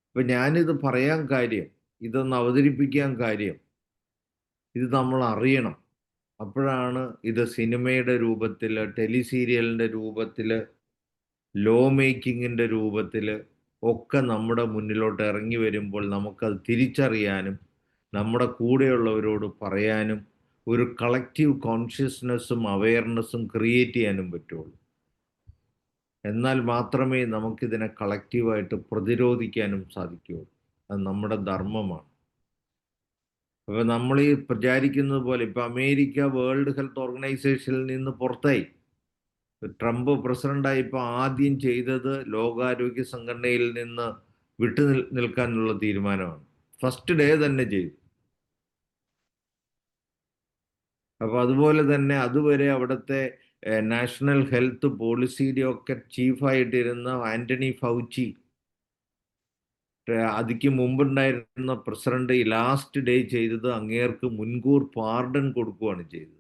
അപ്പൊ ഞാനിത് പറയാൻ കാര്യം, ഇതൊന്ന് അവതരിപ്പിക്കാൻ കാര്യം, ഇത് നമ്മൾ അറിയണം. അപ്പോഴാണ് ഇത് സിനിമയുടെ രൂപത്തിൽ, ടെലിസീരിയലിന്റെ രൂപത്തിൽ, ലോ മേക്കിങ്ങിന്റെ രൂപത്തിൽ ഒക്കെ നമ്മുടെ മുന്നിലോട്ട് ഇറങ്ങി വരുമ്പോൾ നമുക്കത് തിരിച്ചറിയാനും നമ്മുടെ കൂടെയുള്ളവരോട് പറയാനും ഒരു കളക്റ്റീവ് കോൺഷ്യസ്നെസ്സും അവയർനെസ്സും ക്രിയേറ്റ് ചെയ്യാനും പറ്റുള്ളൂ. എന്നാൽ മാത്രമേ നമുക്കിതിനെ കളക്റ്റീവായിട്ട് പ്രതിരോധിക്കാനും സാധിക്കുകയുള്ളൂ. അത് നമ്മുടെ ധർമ്മമാണ്. അപ്പോൾ നമ്മൾ ഈ പ്രചാരിക്കുന്നത് പോലെ ഇപ്പം അമേരിക്ക വേൾഡ് ഹെൽത്ത് ഓർഗനൈസേഷനിൽ നിന്ന് പുറത്തായി. ട്രംപ് പ്രസിഡന്റായപ്പോൾ ആദ്യം ചെയ്തത് ലോകാരോഗ്യ സംഘടനയിൽ നിന്ന് വിട്ടു നിൽക്കാനുള്ള തീരുമാനമാണ്. ഫസ്റ്റ് ഡേ തന്നെ ചെയ്തു. അപ്പോൾ അതുപോലെ തന്നെ അതുവരെ അവിടുത്തെ നാഷണൽ ഹെൽത്ത് പോളിസിയുടെ ഒക്കെ ചീഫായിട്ടിരുന്ന ആന്റണി ഫൗച്ചി, അതിക്ക് മുമ്പുണ്ടായിരുന്ന പ്രസിഡന്റ് ലാസ്റ്റ് ഡേ ചെയ്തത് അങ്ങേർക്ക് മുൻകൂർ പാർഡൺ കൊടുക്കുകയാണ് ചെയ്തത്.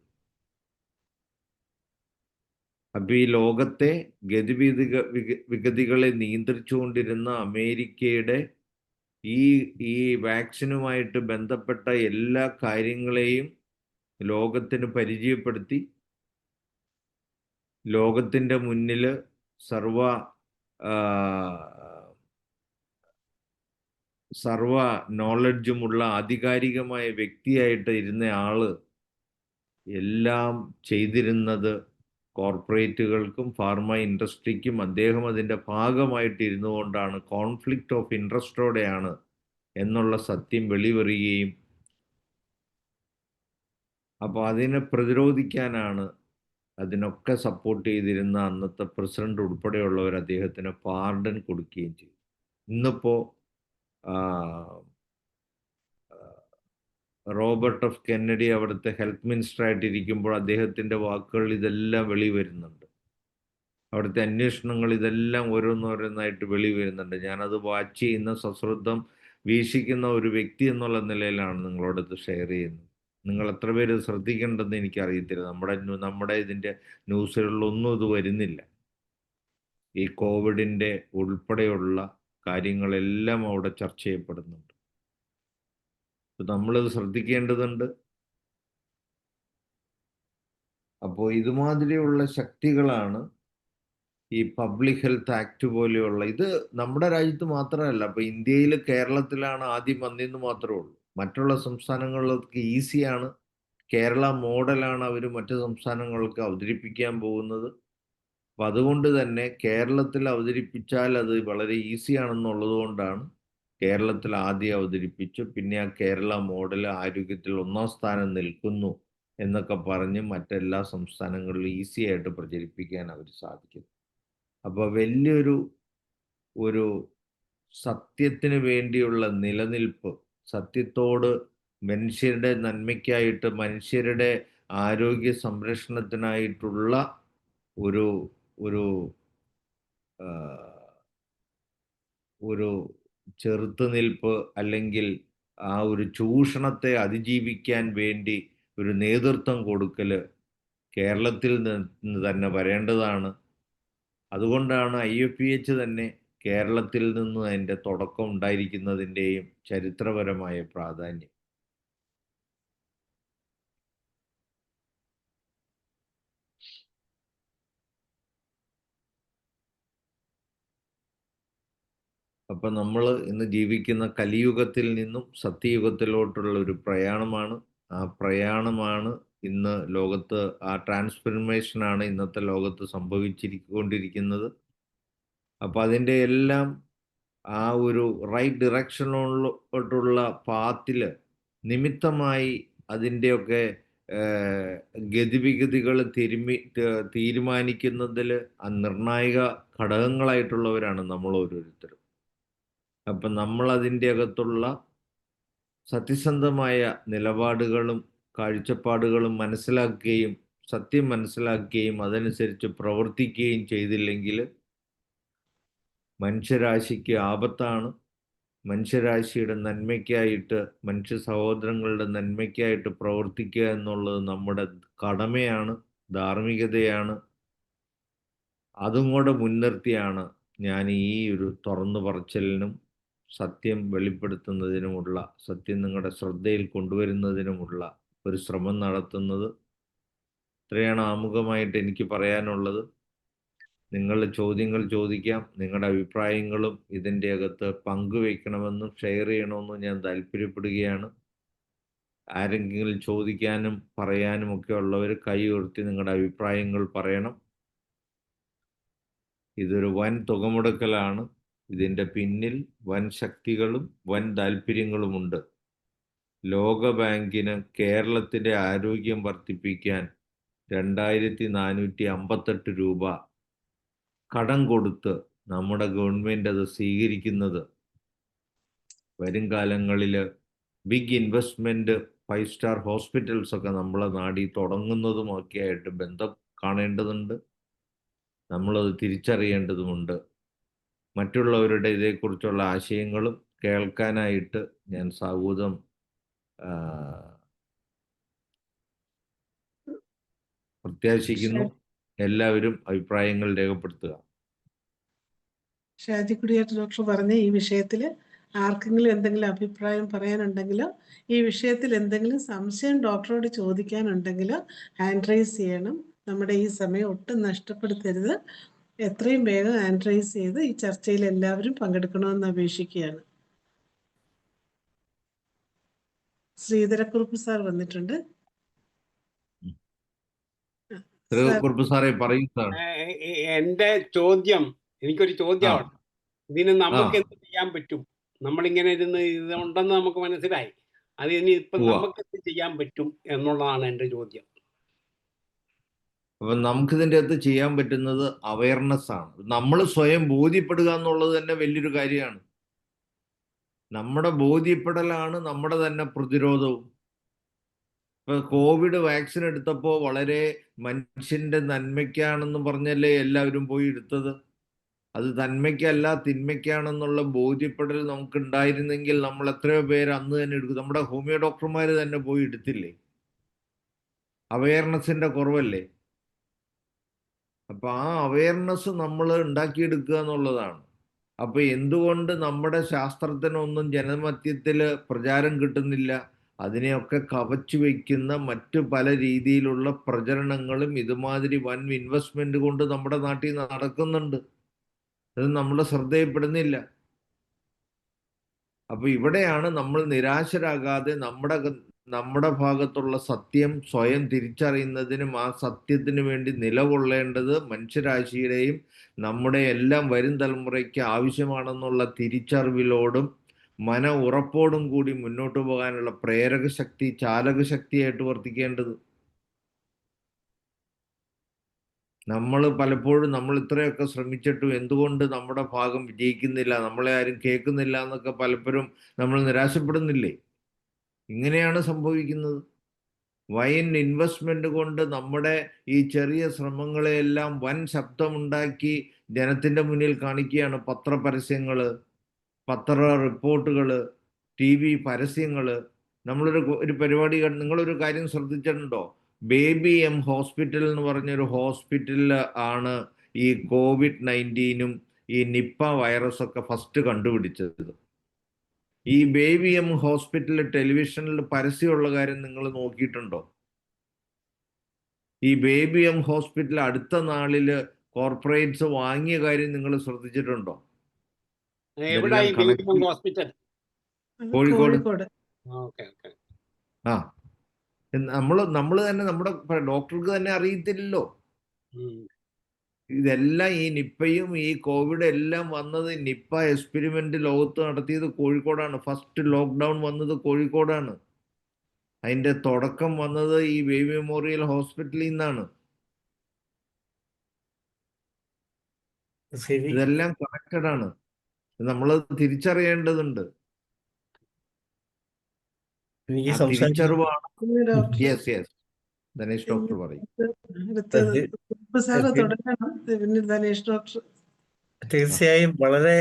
അപ്പൊ ഈ ലോകത്തെ വിഗതികളെ നിയന്ത്രിച്ചുകൊണ്ടിരുന്ന അമേരിക്കയുടെ ഈ വാക്സിനുമായിട്ട് ബന്ധപ്പെട്ട എല്ലാ കാര്യങ്ങളെയും ലോകത്തിന് പരിചയപ്പെടുത്തി ലോകത്തിൻ്റെ മുന്നിൽ സർവ നോളജുമുള്ള ആധികാരികമായ വ്യക്തിയായിട്ട് ഇരുന്ന ആള് എല്ലാം ചെയ്തിരുന്നത് കോർപ്പറേറ്റുകൾക്കും ഫാർമ ഇൻഡസ്ട്രിക്കും അദ്ദേഹം അതിൻ്റെ ഭാഗമായിട്ട് ഇരുന്നുകൊണ്ടാണ്, കോൺഫ്ലിക്റ്റ് ഓഫ് ഇൻട്രസ്റ്റോടെയാണ് എന്നുള്ള സത്യം വെളിവരികയും അപ്പോൾ അതിനെ പ്രതിരോധിക്കാനാണ് അതിനൊക്കെ സപ്പോർട്ട് ചെയ്തിരുന്ന അന്നത്തെ പ്രസിഡന്റ് ഉൾപ്പെടെയുള്ളവർ അദ്ദേഹത്തിന് പാർഡൻ കൊടുക്കുകയും ചെയ്തു. ഇന്നിപ്പോൾ റോബർട്ട് എഫ് കെന്നഡി അവിടുത്തെ ഹെൽത്ത് മിനിസ്റ്റർ ആയിട്ടിരിക്കുമ്പോൾ അദ്ദേഹത്തിൻ്റെ വാക്കുകൾ ഇതെല്ലാം വെളിവരുന്നുണ്ട്. അവിടുത്തെ അന്വേഷണങ്ങൾ ഇതെല്ലാം ഓരോന്നോരോന്നായിട്ട് വെളിവരുന്നുണ്ട്. ഞാനത് വാച്ച് ചെയ്യുന്ന, സശ്രദ്ധം വീക്ഷിക്കുന്ന ഒരു വ്യക്തി എന്നുള്ള നിലയിലാണ് നിങ്ങളോടത് ഷെയർ ചെയ്യുന്നത്. നിങ്ങൾ എത്ര പേര് ശ്രദ്ധിക്കേണ്ടെന്ന് എനിക്കറിയത്തില്ല. നമ്മുടെ ഇതിൻ്റെ ന്യൂസുകളിലൊന്നും ഇത് വരുന്നില്ല. ഈ കോവിഡിൻ്റെ ഉൾപ്പെടെയുള്ള കാര്യങ്ങളെല്ലാം അവിടെ ചർച്ച ചെയ്യപ്പെടുന്നുണ്ട്. നമ്മളിത് ശ്രദ്ധിക്കേണ്ടതുണ്ട്. അപ്പോൾ ഇതുമാതിരിയുള്ള ശക്തികളാണ് ഈ പബ്ലിക് ഹെൽത്ത് ആക്ട് പോലെയുള്ള, ഇത് നമ്മുടെ രാജ്യത്ത് മാത്രമല്ല, അപ്പോൾ ഇന്ത്യയിൽ കേരളത്തിലാണ് ആദ്യം വന്നതെന്ന് മാത്രമേ ഉള്ളൂ. മറ്റുള്ള സംസ്ഥാനങ്ങളിലൊക്കെ ഈസിയാണ്. കേരള മോഡലാണ് അവർ മറ്റു സംസ്ഥാനങ്ങൾക്ക് അവതരിപ്പിക്കാൻ പോകുന്നത്. അപ്പം അതുകൊണ്ട് തന്നെ കേരളത്തിൽ അവതരിപ്പിച്ചാൽ അത് വളരെ ഈസിയാണെന്നുള്ളത് കൊണ്ടാണ് കേരളത്തിൽ ആദ്യം അവതരിപ്പിച്ചു. പിന്നെ ആ കേരള മോഡൽ ആരോഗ്യത്തിൽ 1-ാം സ്ഥാനം നിൽക്കുന്നു എന്നൊക്കെ പറഞ്ഞ് മറ്റെല്ലാ സംസ്ഥാനങ്ങളിലും ഈസി ആയിട്ട് പ്രചരിപ്പിക്കാൻ അവർ സാധിക്കും. അപ്പോൾ വലിയൊരു സത്യത്തിന് വേണ്ടിയുള്ള നിലനിൽപ്പ്, സത്യത്തോട് മനുഷ്യരുടെ നന്മയ്ക്കായിട്ട്, മനുഷ്യരുടെ ആരോഗ്യ സംരക്ഷണത്തിനായിട്ടുള്ള ഒരു ഒരു ഒരു ചെറുത്തുനിൽപ്പ്, അല്ലെങ്കിൽ ആ ഒരു ചൂഷണത്തെ അതിജീവിക്കാൻ വേണ്ടി ഒരു നേതൃത്വം കൊടുക്കൽ കേരളത്തിൽ നിന്ന് തന്നെ വരേണ്ടതാണ്. അതുകൊണ്ടാണ് IFPH തന്നെ കേരളത്തിൽ നിന്ന് അതിൻ്റെ തുടക്കം ഉണ്ടായിരിക്കുന്നതിൻ്റെയും ചരിത്രപരമായ പ്രാധാന്യം. അപ്പം നമ്മൾ ഇന്ന് ജീവിക്കുന്ന കലിയുഗത്തിൽ നിന്നും സത്യയുഗത്തിലോട്ടുള്ള ഒരു പ്രയാണമാണ്. ആ പ്രയാണമാണ് ഇന്ന് ലോകത്ത്, ആ ട്രാൻസ്ഫർമേഷനാണ് ഇന്നത്തെ ലോകത്ത് സംഭവിച്ചിരിക്കൊണ്ടിരിക്കുന്നത്. അപ്പം അതിൻ്റെ എല്ലാം ആ ഒരു റൈറ്റ് ഡിറക്ഷനിലോട്ടുള്ള പാത്തിൽ നിമിത്തമായി അതിൻ്റെയൊക്കെ ഗതിവിഗതികൾ തീരുമാനിക്കുന്നതിൽ നിർണായക ഘടകങ്ങളായിട്ടുള്ളവരാണ് നമ്മൾ ഓരോരുത്തരും. അപ്പം നമ്മൾ അതിൻ്റെ അകത്തുള്ള സത്യസന്ധമായ നിലപാടുകളും കാഴ്ചപ്പാടുകളും മനസ്സിലാക്കുകയും സത്യം മനസ്സിലാക്കുകയും അതനുസരിച്ച് പ്രവർത്തിക്കുകയും ചെയ്തില്ലെങ്കിൽ മനുഷ്യരാശിക്ക് ആപത്താണ്. മനുഷ്യരാശിയുടെ നന്മയ്ക്കായിട്ട്, മനുഷ്യ സഹോദരങ്ങളുടെ നന്മയ്ക്കായിട്ട് പ്രവർത്തിക്കുക എന്നുള്ളത് നമ്മുടെ കടമയാണ്, ധാർമ്മികതയാണ്. അതും കൂടെ മുൻനിർത്തിയാണ് ഞാൻ ഈ ഒരു തുറന്നു പറച്ചിലിനും സത്യം വെളിപ്പെടുത്തുന്നതിനുമുള്ള, സത്യം നിങ്ങളുടെ ശ്രദ്ധയിൽ കൊണ്ടുവരുന്നതിനുമുള്ള ഒരു ശ്രമം നടത്തുന്നത്. ഇത്രയാണ് ആമുഖമായിട്ട് എനിക്ക് പറയാനുള്ളത്. നിങ്ങളുടെ ചോദ്യങ്ങൾ ചോദിക്കാം. നിങ്ങളുടെ അഭിപ്രായങ്ങളും ഇതിൻ്റെ അകത്ത് പങ്കുവയ്ക്കണമെന്നും ഷെയർ ചെയ്യണമെന്നും ഞാൻ താല്പര്യപ്പെടുകയാണ്. ആരെങ്കിലും ചോദിക്കാനും പറയാനും ഒക്കെ ഉള്ളവർ കൈ ഉയർത്തി നിങ്ങളുടെ അഭിപ്രായങ്ങൾ പറയണം. ഇതൊരു വൻ തുകമുടക്കലാണ്. ഇതിൻ്റെ പിന്നിൽ വൻ ശക്തികളും വൻ താല്പര്യങ്ങളുമുണ്ട്. ലോകബാങ്കിന് കേരളത്തിൻ്റെ ആരോഗ്യം വർദ്ധിപ്പിക്കാൻ 2458 രൂപ കടം കൊടുത്ത് നമ്മുടെ ഗവൺമെൻറ് അത് സ്വീകരിക്കുന്നത് വരും കാലങ്ങളിൽ ബിഗ് ഇൻവെസ്റ്റ്മെൻറ്റ് 5 സ്റ്റാർ ഹോസ്പിറ്റൽസ് ഒക്കെ നമ്മളെ നാടിൽ തുടങ്ങുന്നതുമൊക്കെ ആയിട്ട് ബന്ധം കാണേണ്ടതുണ്ട്. നമ്മളത് തിരിച്ചറിയേണ്ടതുമുണ്ട്. മറ്റുള്ളവരുടെ ഇതേക്കുറിച്ചുള്ള ആശയങ്ങളും കേൾക്കാനായിട്ട് ഞാൻ സാഹൂതം പ്രത്യാശിക്കുന്നു. എല്ലാവരും അഭിപ്രായങ്ങൾ രേഖപ്പെടുത്തുക. ഷാജി കുടിയേറ്റ് ഡോക്ടർ പറഞ്ഞ ഈ വിഷയത്തിൽ ആർക്കെങ്കിലും എന്തെങ്കിലും അഭിപ്രായം പറയാനുണ്ടെങ്കിലോ ഈ വിഷയത്തിൽ എന്തെങ്കിലും സംശയം ഡോക്ടറോട് ചോദിക്കാനുണ്ടെങ്കിലോ ഹാൻഡ് റൈസ് ചെയ്യണം. നമ്മുടെ ഈ സമയം ഒട്ടും നഷ്ടപ്പെടുത്തരുത്. എത്രയും വേഗം ഹാൻഡ് റൈസ് ചെയ്ത് ഈ ചർച്ചയിൽ എല്ലാവരും പങ്കെടുക്കണമെന്ന് അപേക്ഷിക്കുകയാണ്. ശ്രീധരക്കുറുപ്പ് സാർ വന്നിട്ടുണ്ട്. കുറുപ്പ് സാറേ പറയൂ സാർ. എന്റെ ചോദ്യം, എനിക്കൊരു ചോദ്യമാണ്. ഇതിന് നമുക്ക് എന്ത് ചെയ്യാൻ പറ്റും? നമ്മളിങ്ങനെ ഇരുന്ന് ഇതുണ്ടെന്ന് നമുക്ക് മനസ്സിലായി. അത് ഇനി ഇപ്പൊ നമുക്ക് എന്ത് ചെയ്യാൻ പറ്റും എന്നുള്ളതാണ് എന്റെ ചോദ്യം. അപ്പൊ നമുക്കിതിൻ്റെ അകത്ത് ചെയ്യാൻ പറ്റുന്നത് അവയർനെസ് ആണ്. നമ്മൾ സ്വയം ബോധ്യപ്പെടുക എന്നുള്ളത് തന്നെ വലിയൊരു കാര്യമാണ്. നമ്മുടെ ബോധ്യപ്പെടലാണ് നമ്മുടെ തന്നെ പ്രതിരോധവും. ഇപ്പൊ കോവിഡ് വാക്സിൻ എടുത്തപ്പോൾ വളരെ മനുഷ്യന്റെ നന്മയ്ക്കാണെന്ന് പറഞ്ഞല്ലേ എല്ലാവരും പോയി എടുത്തത്. അത് നന്മയ്ക്കല്ല തിന്മയ്ക്കാണെന്നുള്ള ബോധ്യപ്പെടൽ നമുക്ക് ഉണ്ടായിരുന്നെങ്കിൽ നമ്മൾ എത്രയോ പേര് അന്ന് തന്നെ എടുക്കും. നമ്മുടെ ഹോമിയോ ഡോക്ടർമാർ തന്നെ പോയി എടുത്തില്ലേ? അവയർനെസ്സിന്റെ കുറവല്ലേ? അപ്പൊ ആ അവയർനെസ് നമ്മൾ ഉണ്ടാക്കിയെടുക്കുക എന്നുള്ളതാണ്. അപ്പൊ എന്തുകൊണ്ട് നമ്മുടെ ശാസ്ത്രത്തിനൊന്നും ജനമധ്യത്തിൽ പ്രചാരം കിട്ടുന്നില്ല? അതിനെയൊക്കെ കവച്ചു വെക്കുന്ന മറ്റു പല രീതിയിലുള്ള പ്രചരണങ്ങളും ഇതുമാതിരി വൻ ഇൻവെസ്റ്റ്മെന്റ് കൊണ്ട് നമ്മുടെ നാട്ടിൽ നടക്കുന്നുണ്ട്. അത് നമ്മുടെ ശ്രദ്ധയിൽപ്പെടുന്നില്ല. അപ്പൊ ഇവിടെയാണ് നമ്മൾ നിരാശരാകാതെ നമ്മുടെ ഭാഗത്തുള്ള സത്യം സ്വയം തിരിച്ചറിയുന്നതിനും ആ സത്യത്തിന് വേണ്ടി നിലകൊള്ളേണ്ടത് മനുഷ്യരാശിയുടെയും നമ്മുടെ എല്ലാം വരും തലമുറയ്ക്ക് ആവശ്യമാണെന്നുള്ള തിരിച്ചറിവിലോടും ഉറപ്പോടും കൂടി മുന്നോട്ട് പോകാനുള്ള പ്രേരക ശക്തി, ചാലക ശക്തിയായിട്ട് വർത്തിക്കേണ്ടത്. പലപ്പോഴും നമ്മൾ ഇത്രയൊക്കെ ശ്രമിച്ചിട്ടും എന്തുകൊണ്ട് നമ്മുടെ ഭാഗം വിജയിക്കുന്നില്ല, നമ്മളെ ആരും കേൾക്കുന്നില്ല എന്നൊക്കെ പലപ്പോഴും നമ്മൾ നിരാശപ്പെടുന്നില്ലേ? ഇങ്ങനെയാണ് സംഭവിക്കുന്നത്. വൈൻ ഇൻവെസ്റ്റ്മെന്റ് കൊണ്ട് നമ്മുടെ ഈ ചെറിയ ശ്രമങ്ങളെയെല്ലാം വൻ ശബ്ദമുണ്ടാക്കി ജനത്തിന്റെ മുന്നിൽ കാണിക്കുകയാണ്. പത്രപരസ്യങ്ങള്, പത്ര റിപ്പോർട്ടുകള്, TV പരസ്യങ്ങള്. ഒരു പരിപാടി നിങ്ങളൊരു കാര്യം ശ്രദ്ധിച്ചിട്ടുണ്ടോ? ബേബി എം ഹോസ്പിറ്റൽ എന്ന് പറഞ്ഞൊരു ഹോസ്പിറ്റലിൽ ആണ് ഈ COVID-19 ഈ നിപ്പ വൈറസൊക്കെ ഫസ്റ്റ് കണ്ടുപിടിച്ചത്. ഈ ബേബി എം ഹോസ്പിറ്റൽ ടെലിവിഷനിൽ പരസ്യമുള്ള കാര്യം നിങ്ങൾ നോക്കിയിട്ടുണ്ടോ? ഈ ബേബി എം ഹോസ്പിറ്റൽ അടുത്ത നാളില് കോർപ്പറേറ്റ്സ് വാങ്ങിയ കാര്യം നിങ്ങൾ ശ്രദ്ധിച്ചിട്ടുണ്ടോ? എവിടായി കണക്ട് ഹോസ്പിറ്റൽ? കോഴിക്കോട്. കോഴിക്കോട്. ആ നമ്മൾ തന്നെ നമ്മുടെ ഡോക്ടർക്ക് തന്നെ അറിയത്തില്ലല്ലോ. ഇതെല്ലാം ഈ നിപ്പയും ഈ കോവിഡ് എല്ലാം വന്നത് നിപ്പ എക്സ്പെരിമെന്റ് ലോകത്ത് നടത്തിയത് കോഴിക്കോടാണ്. ഫസ്റ്റ് ലോക്ക്ഡൗൺ വന്നത് കോഴിക്കോടാണ്. അതിന്റെ തുടക്കം വന്നത് ഈ ബേബി മെമ്മോറിയൽ ഹോസ്പിറ്റലിൽ നിന്നാണ്. ഇതെല്ലാം കണക്റ്റഡ് ആണ്. നമ്മളത് തിരിച്ചറിയേണ്ടതുണ്ട്. തിരിച്ചറിവാണ്. യെസ് യെസ്, ധനേഷ് ഡോക്ടർ പറയും. തീർച്ചയായും വളരെ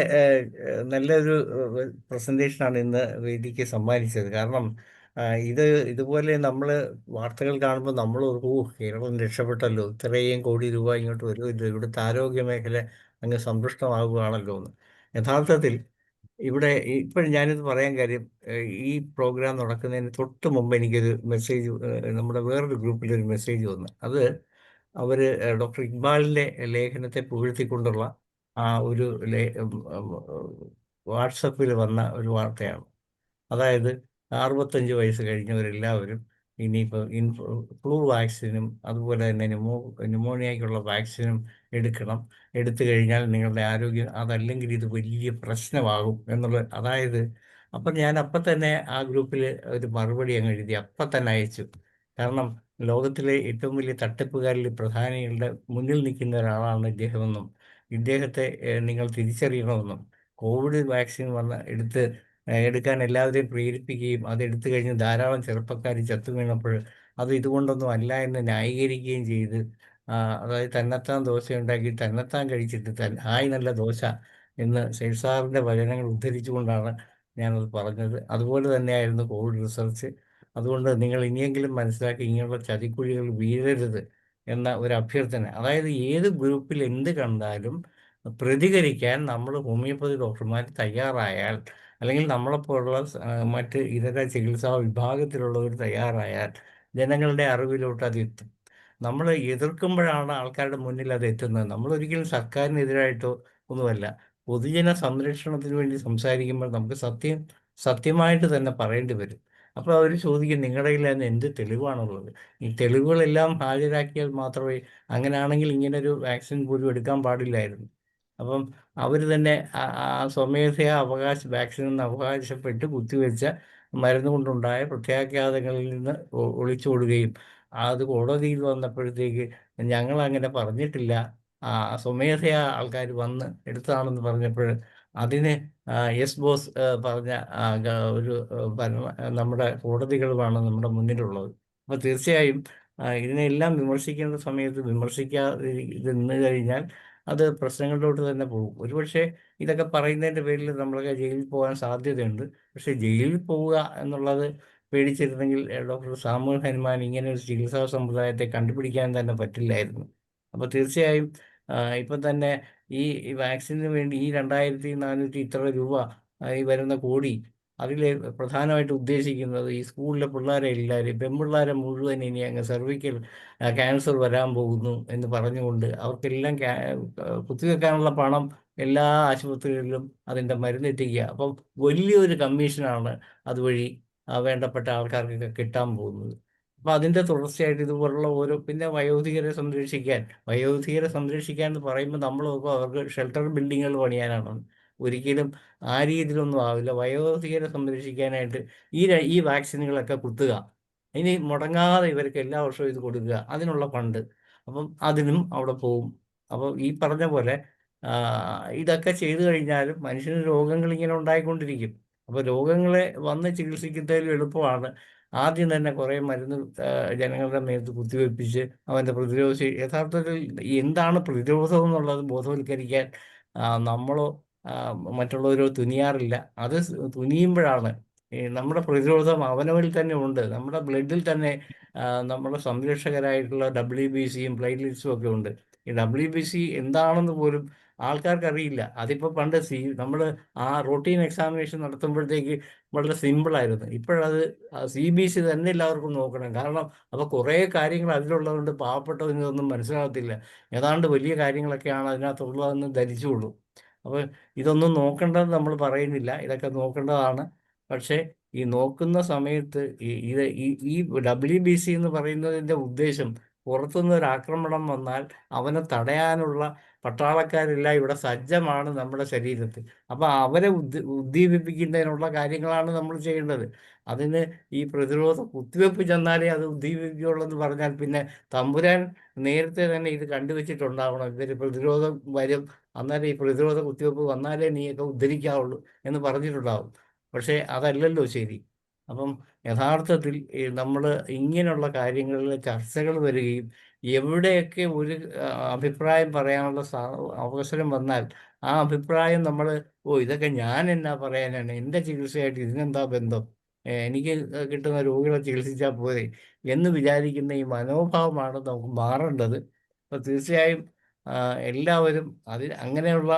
നല്ലൊരു പ്രസന്റേഷനാണ് ഇന്ന് വേദിക്ക് സമ്മാനിച്ചത്. കാരണം ഇതുപോലെ നമ്മൾ വാർത്തകൾ കാണുമ്പോൾ നമ്മൾ കേരളം രക്ഷപ്പെട്ടല്ലോ, ഇത്രയും കോടി രൂപ ഇങ്ങോട്ട് വരുമല്ലോ, ഇവിടുത്തെ ആരോഗ്യ മേഖല അങ്ങ് സമ്പുഷ്ടമാകുകയാണല്ലോ എന്ന്. യഥാർത്ഥത്തിൽ ഇവിടെ ഇപ്പോഴും ഞാനിത് പറയാൻ കാര്യം, ഈ പ്രോഗ്രാം നടക്കുന്നതിന് തൊട്ട് മുമ്പ് എനിക്കൊരു മെസ്സേജ്, നമ്മുടെ വേറൊരു ഗ്രൂപ്പിലൊരു മെസ്സേജ് വന്നു. അത് അവർ ഡോക്ടർ ഇക്ബാലിൻ്റെ ലേഖനത്തെ പുകഴ്ത്തിക്കൊണ്ടുള്ള ആ ഒരു വാട്സപ്പിൽ വന്ന ഒരു വാർത്തയാണ്. അതായത് 65 വയസ്സ് കഴിഞ്ഞവരെല്ലാവരും ഇനിയിപ്പോൾ ഫ്ലൂ വാക്സിനും അതുപോലെ തന്നെ ന്യൂമോണിയയ്ക്കുള്ള വാക്സിനും എടുക്കണം, എടുത്തു കഴിഞ്ഞാൽ നിങ്ങളുടെ ആരോഗ്യം, അതല്ലെങ്കിൽ ഇത് വലിയ പ്രശ്നമാകും എന്നുള്ള. അതായത് അപ്പം ഞാൻ അപ്പം തന്നെ ആ ഗ്രൂപ്പിൽ ഒരു മറുപടി അങ്ങ് എഴുതി അപ്പം തന്നെ അയച്ചു. കാരണം ലോകത്തിലെ ഏറ്റവും വലിയ തട്ടിപ്പുകാരിൽ പ്രധാനികളുടെ മുന്നിൽ നിൽക്കുന്ന ഒരാളാണ് ഇദ്ദേഹമെന്നും ഇദ്ദേഹത്തെ നിങ്ങൾ തിരിച്ചറിയണമെന്നും കോവിഡ് വാക്സിൻ എടുക്കാൻ എല്ലാവരെയും പ്രേരിപ്പിക്കുകയും അതെടുത്തു കഴിഞ്ഞ് ധാരാളം ചെറുപ്പക്കാർ ചത്തു വീണപ്പോൾ അത് ഇതുകൊണ്ടൊന്നും അല്ല എന്ന് ന്യായീകരിക്കുകയും ചെയ്ത്, അതായത് തന്നെത്താൻ ദോശയുണ്ടാക്കി തന്നെത്താൻ കഴിച്ചിട്ട് ഹായ് നല്ല ദോശ എന്ന് ഷെയ്സാറിൻ്റെ വചനങ്ങൾ ഉദ്ധരിച്ചുകൊണ്ടാണ് ഞാനത് പറഞ്ഞത്. അതുപോലെ തന്നെയായിരുന്നു കോവിഡ് റിസർച്ച്. അതുകൊണ്ട് നിങ്ങൾ ഇനിയെങ്കിലും മനസ്സിലാക്കി ഇങ്ങനെയുള്ള ചതിക്കുഴികൾ വീഴരുത് എന്ന ഒരു അഭ്യർത്ഥന. അതായത് ഏത് ഗ്രൂപ്പിൽ എന്ത് കണ്ടാലും പ്രതികരിക്കാൻ നമ്മൾ ഹോമിയോപ്പതി ഡോക്ടർമാർ തയ്യാറായാൽ, അല്ലെങ്കിൽ നമ്മളെപ്പോലുള്ള മറ്റ് ഇതര ചികിത്സാ വിഭാഗത്തിലുള്ളവർ തയ്യാറായാൽ ജനങ്ങളുടെ അറിവിലോട്ട് അത് എത്തും. നമ്മൾ എതിർക്കുമ്പോഴാണ് ആൾക്കാരുടെ മുന്നിൽ അത് എത്തുന്നത്. നമ്മളൊരിക്കലും സർക്കാരിനെതിരായിട്ടോ ഒന്നുമല്ല. പൊതുജന സംരക്ഷണത്തിന് വേണ്ടി സംസാരിക്കുമ്പോൾ നമുക്ക് സത്യമായിട്ട് തന്നെ പറയേണ്ടി വരും. അപ്പോൾ അവർ ചോദിക്കും, നിങ്ങളുടെ കയ്യിൽ അതിന് എന്ത് തെളിവാണുള്ളത്? ഈ തെളിവുകളെല്ലാം ഹാജരാക്കിയാൽ മാത്രമേ, അങ്ങനെയാണെങ്കിൽ ഇങ്ങനൊരു വാക്സിൻ പോലും എടുക്കാൻ പാടില്ലായിരുന്നു. അപ്പം അവർ തന്നെ സ്വമേധയാ വാക്സിൻ എന്ന് അവകാശപ്പെട്ട് കുത്തിവെച്ച മരുന്ന് കൊണ്ടുണ്ടായ പ്രത്യാഘാതങ്ങളിൽ നിന്ന് ഒളിച്ചോടുകയും, അത് കോടതിയിൽ വന്നപ്പോഴത്തേക്ക് ഞങ്ങൾ അങ്ങനെ പറഞ്ഞിട്ടില്ല, സ്വമേധയാ ആൾക്കാർ വന്ന് എടുത്തതാണെന്ന് പറഞ്ഞപ്പോൾ അതിന് യെസ് ബോസ് പറഞ്ഞ ഒരു നമ്മുടെ കോടതികളുമാണ് നമ്മുടെ മുന്നിലുള്ളത്. അപ്പോൾ തീർച്ചയായും ഇതിനെല്ലാം വിമർശിക്കേണ്ട സമയത്ത് വിമർശിക്കാതിരുന്നു കഴിഞ്ഞാൽ അത് പ്രശ്നങ്ങളിലോട്ട് തന്നെ പോകും. ഒരുപക്ഷെ ഇതൊക്കെ പറയുന്നതിൻ്റെ പേരിൽ നമ്മളൊക്കെ ജയിലിൽ പോകാൻ സാധ്യതയുണ്ട്. പക്ഷേ ജയിലിൽ പോവുക എന്നുള്ളത് പേടിച്ചിരുന്നെങ്കിൽ ഡോക്ടർ സാമുവൽ ഹനുമാൻ ഇങ്ങനെ ഒരു ചികിത്സാ സമ്പ്രദായത്തെ കണ്ടുപിടിക്കാൻ തന്നെ പറ്റില്ലായിരുന്നു. അപ്പോൾ തീർച്ചയായും ഇപ്പം തന്നെ ഈ വാക്സിന് വേണ്ടി ഈ 2400 ഇത്ര രൂപ, ഈ വരുന്ന കോടി, അതിൽ പ്രധാനമായിട്ട് ഉദ്ദേശിക്കുന്നത് ഈ സ്കൂളിലെ പിള്ളേരെ എല്ലാവരും, പെൺപിള്ളേരെ മുഴുവൻ ഇനി അങ്ങ് സെർവിക്കൽ ക്യാൻസർ വരാൻ പോകുന്നു എന്ന് പറഞ്ഞുകൊണ്ട് അവർക്കെല്ലാം കുത്തിവെക്കാനുള്ള പണം എല്ലാ ആശുപത്രികളിലും അതിൻ്റെ മരുന്നെത്തിക്കുക. അപ്പം വലിയൊരു കമ്മീഷനാണ് അതുവഴി വേണ്ടപ്പെട്ട ആൾക്കാർക്കൊക്കെ കിട്ടാൻ പോകുന്നത്. അപ്പം അതിൻ്റെ തുടർച്ചയായിട്ട് ഇതുപോലുള്ള ഓരോ, പിന്നെ വയോധികരെ സംരക്ഷിക്കാൻ എന്ന് പറയുമ്പോൾ നമ്മൾ നോക്കും അവർക്ക് ഷെൽട്ടർ ബിൽഡിങ്ങുകൾ പണിയാനാണ്. ഒരിക്കലും ആ രീതിയിലൊന്നും ആവില്ല. വയോധികരെ സംരക്ഷിക്കാനായിട്ട് ഈ വാക്സിനുകളൊക്കെ കുത്തുക, ഇനി മുടങ്ങാതെ ഇവർക്ക് എല്ലാ വർഷവും ഇത് കൊടുക്കുക, അതിനുള്ള ഫണ്ട്, അപ്പം അതിനും അവിടെ പോവും. അപ്പം ഈ പറഞ്ഞ പോലെ ഇതൊക്കെ ചെയ്തു കഴിഞ്ഞാലും മനുഷ്യന് രോഗങ്ങൾ ഇങ്ങനെ ഉണ്ടായിക്കൊണ്ടിരിക്കും. അപ്പോൾ രോഗങ്ങളെ വന്ന് ചികിത്സിക്കുന്നതിലും എളുപ്പമാണ് ആദ്യം തന്നെ കുറേ മരുന്ന് ജനങ്ങളുടെ മേത്ത് കുത്തിവെപ്പിച്ച് അവൻ്റെ യഥാർത്ഥത്തിൽ എന്താണ് പ്രതിരോധം എന്നുള്ളത് ബോധവൽക്കരിക്കാൻ നമ്മളോ മറ്റുള്ളവരോ തുനിയാറില്ല. അത് തുനിയുമ്പോഴാണ് നമ്മുടെ പ്രതിരോധം അവനവനിൽ തന്നെ ഉണ്ട്. നമ്മുടെ ബ്ലഡിൽ തന്നെ നമ്മുടെ സംരക്ഷകരായിട്ടുള്ള WBCയും പ്ലേറ്റ്ലെറ്റ്സും ഒക്കെ ഉണ്ട്. ഈ WBC എന്താണെന്ന് പോലും ആൾക്കാർക്കറിയില്ല. അതിപ്പോൾ പണ്ട് നമ്മൾ ആ റൂട്ടീൻ എക്സാമിനേഷൻ നടത്തുമ്പോഴത്തേക്ക് വളരെ സിമ്പിളായിരുന്നു. ഇപ്പോഴത് CBC തന്നെ എല്ലാവർക്കും നോക്കണം. കാരണം അപ്പോൾ കുറേ കാര്യങ്ങൾ അതിലുള്ളതുകൊണ്ട് പാവപ്പെട്ടവനൊന്നും മനസ്സിലാകത്തില്ല. ഏതാണ്ട് വലിയ കാര്യങ്ങളൊക്കെയാണ് അതിനകത്തുള്ളതെന്ന് ധരിച്ചുള്ളൂ. അപ്പോൾ ഇതൊന്നും നോക്കേണ്ടത് നമ്മൾ പറയുന്നില്ല, ഇതൊക്കെ നോക്കേണ്ടതാണ്. പക്ഷേ ഈ നോക്കുന്ന സമയത്ത് ഈ WBC എന്ന് പറയുന്നതിൻ്റെ ഉദ്ദേശം പുറത്തുനിന്ന് ഒരു ആക്രമണം വന്നാൽ അവനെ തടയാനുള്ള പട്ടാളക്കാരെല്ലാം ഇവിടെ സജ്ജമാണ് നമ്മുടെ ശരീരത്തിൽ. അപ്പോൾ അവരെ ഉദ്ദീപിപ്പിക്കുന്നതിനുള്ള കാര്യങ്ങളാണ് നമ്മൾ ചെയ്യേണ്ടത്. അതിന് ഈ പ്രതിരോധ കുത്തിവെപ്പ് ചെന്നാലേ അത് ഉദ്ദീപിക്കുകയുള്ളൂ എന്ന് പറഞ്ഞാൽ പിന്നെ തമ്പുരാൻ നേരത്തെ തന്നെ ഇത് കണ്ടുവച്ചിട്ടുണ്ടാവണം. ഇവർ പ്രതിരോധം വരും, അന്നേരം ഈ പ്രതിരോധ കുത്തിവെപ്പ് വന്നാലേ നീയൊക്കെ ഉദ്ധരിക്കാവുള്ളൂ എന്ന് പറഞ്ഞിട്ടുണ്ടാവും. പക്ഷേ അതല്ലല്ലോ ശരി. അപ്പം യഥാർത്ഥത്തിൽ നമ്മൾ ഇങ്ങനെയുള്ള കാര്യങ്ങളിൽ ചർച്ചകൾ വരികയും എവിടെയൊക്കെ ഒരു അഭിപ്രായം പറയാനുള്ള അവസരം വന്നാൽ ആ അഭിപ്രായം നമ്മൾ ഇതൊക്കെ ഞാൻ എന്നാ പറയാനാണ്, എൻ്റെ ചികിത്സയായിട്ട് ഇതിനെന്താ ബന്ധം, എനിക്ക് കിട്ടുന്ന രോഗികളെ ചികിത്സിച്ചാൽ പോരെ എന്ന് വിചാരിക്കുന്ന ഈ മനോഭാവമാണ് നമുക്ക് മാറേണ്ടത്. അപ്പോൾ തീർച്ചയായും എല്ലാവരും അങ്ങനെയുള്ള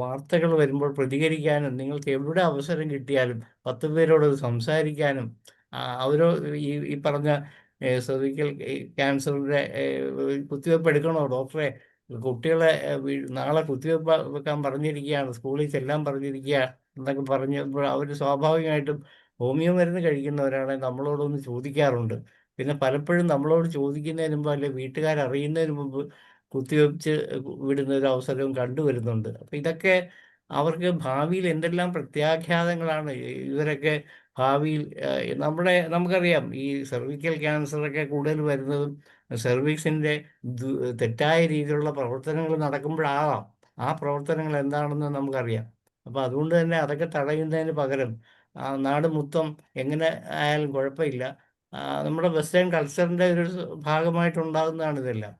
വാർത്തകൾ വരുമ്പോൾ പ്രതികരിക്കാനും, നിങ്ങൾക്ക് എവിടെ അവസരം കിട്ടിയാലും 10 പേരോട് സംസാരിക്കാനും, അവരോ ഈ പറഞ്ഞ സെർവിക്കൽ ക്യാൻസറിൻ്റെ കുത്തിവെപ്പ് എടുക്കണോ ഡോക്ടറെ, കുട്ടികളെ നാളെ കുത്തിവെപ്പ് വെക്കാൻ പറഞ്ഞിരിക്കുകയാണ്, സ്കൂളിൽ ചെല്ലാൻ പറഞ്ഞിരിക്കുക എന്നൊക്കെ പറഞ്ഞപ്പോൾ അവർ സ്വാഭാവികമായിട്ടും ഹോമിയോ മരുന്ന് കഴിക്കുന്നവരാണെങ്കിൽ നമ്മളോടൊന്ന് ചോദിക്കാറുണ്ട്. പിന്നെ പലപ്പോഴും നമ്മളോട് ചോദിക്കുന്നതിന് മുമ്പ് അല്ലെങ്കിൽ വീട്ടുകാരറിയുന്നതിന് മുമ്പ് കുത്തിവെച്ച് വിടുന്ന ഒരു അവസരവും കണ്ടുവരുന്നുണ്ട്. അപ്പം ഇതൊക്കെ അവർക്ക് ഭാവിയിൽ എന്തെല്ലാം പ്രത്യാഘാതങ്ങളാണ് ഇവരൊക്കെ ഭാവിയിൽ നമുക്കറിയാം ഈ സെർവിക്കൽ ക്യാൻസറൊക്കെ കൂടുതൽ വരുന്നതും സെർവിക്സിൻ്റെ തെറ്റായ രീതിയിലുള്ള പ്രവർത്തനങ്ങൾ നടക്കുമ്പോഴാകാം. ആ പ്രവർത്തനങ്ങൾ എന്താണെന്ന് നമുക്കറിയാം. അപ്പോൾ അതുകൊണ്ട് തന്നെ അതൊക്കെ തടയുന്നതിന് പകരം നാട് മൊത്തം എങ്ങനെ ആയാലും കുഴപ്പമില്ല, നമ്മുടെ വെസ്റ്റേൺ കൾച്ചറിൻ്റെ ഒരു ഭാഗമായിട്ടുണ്ടാകുന്നതാണ് ഇതെല്ലാം.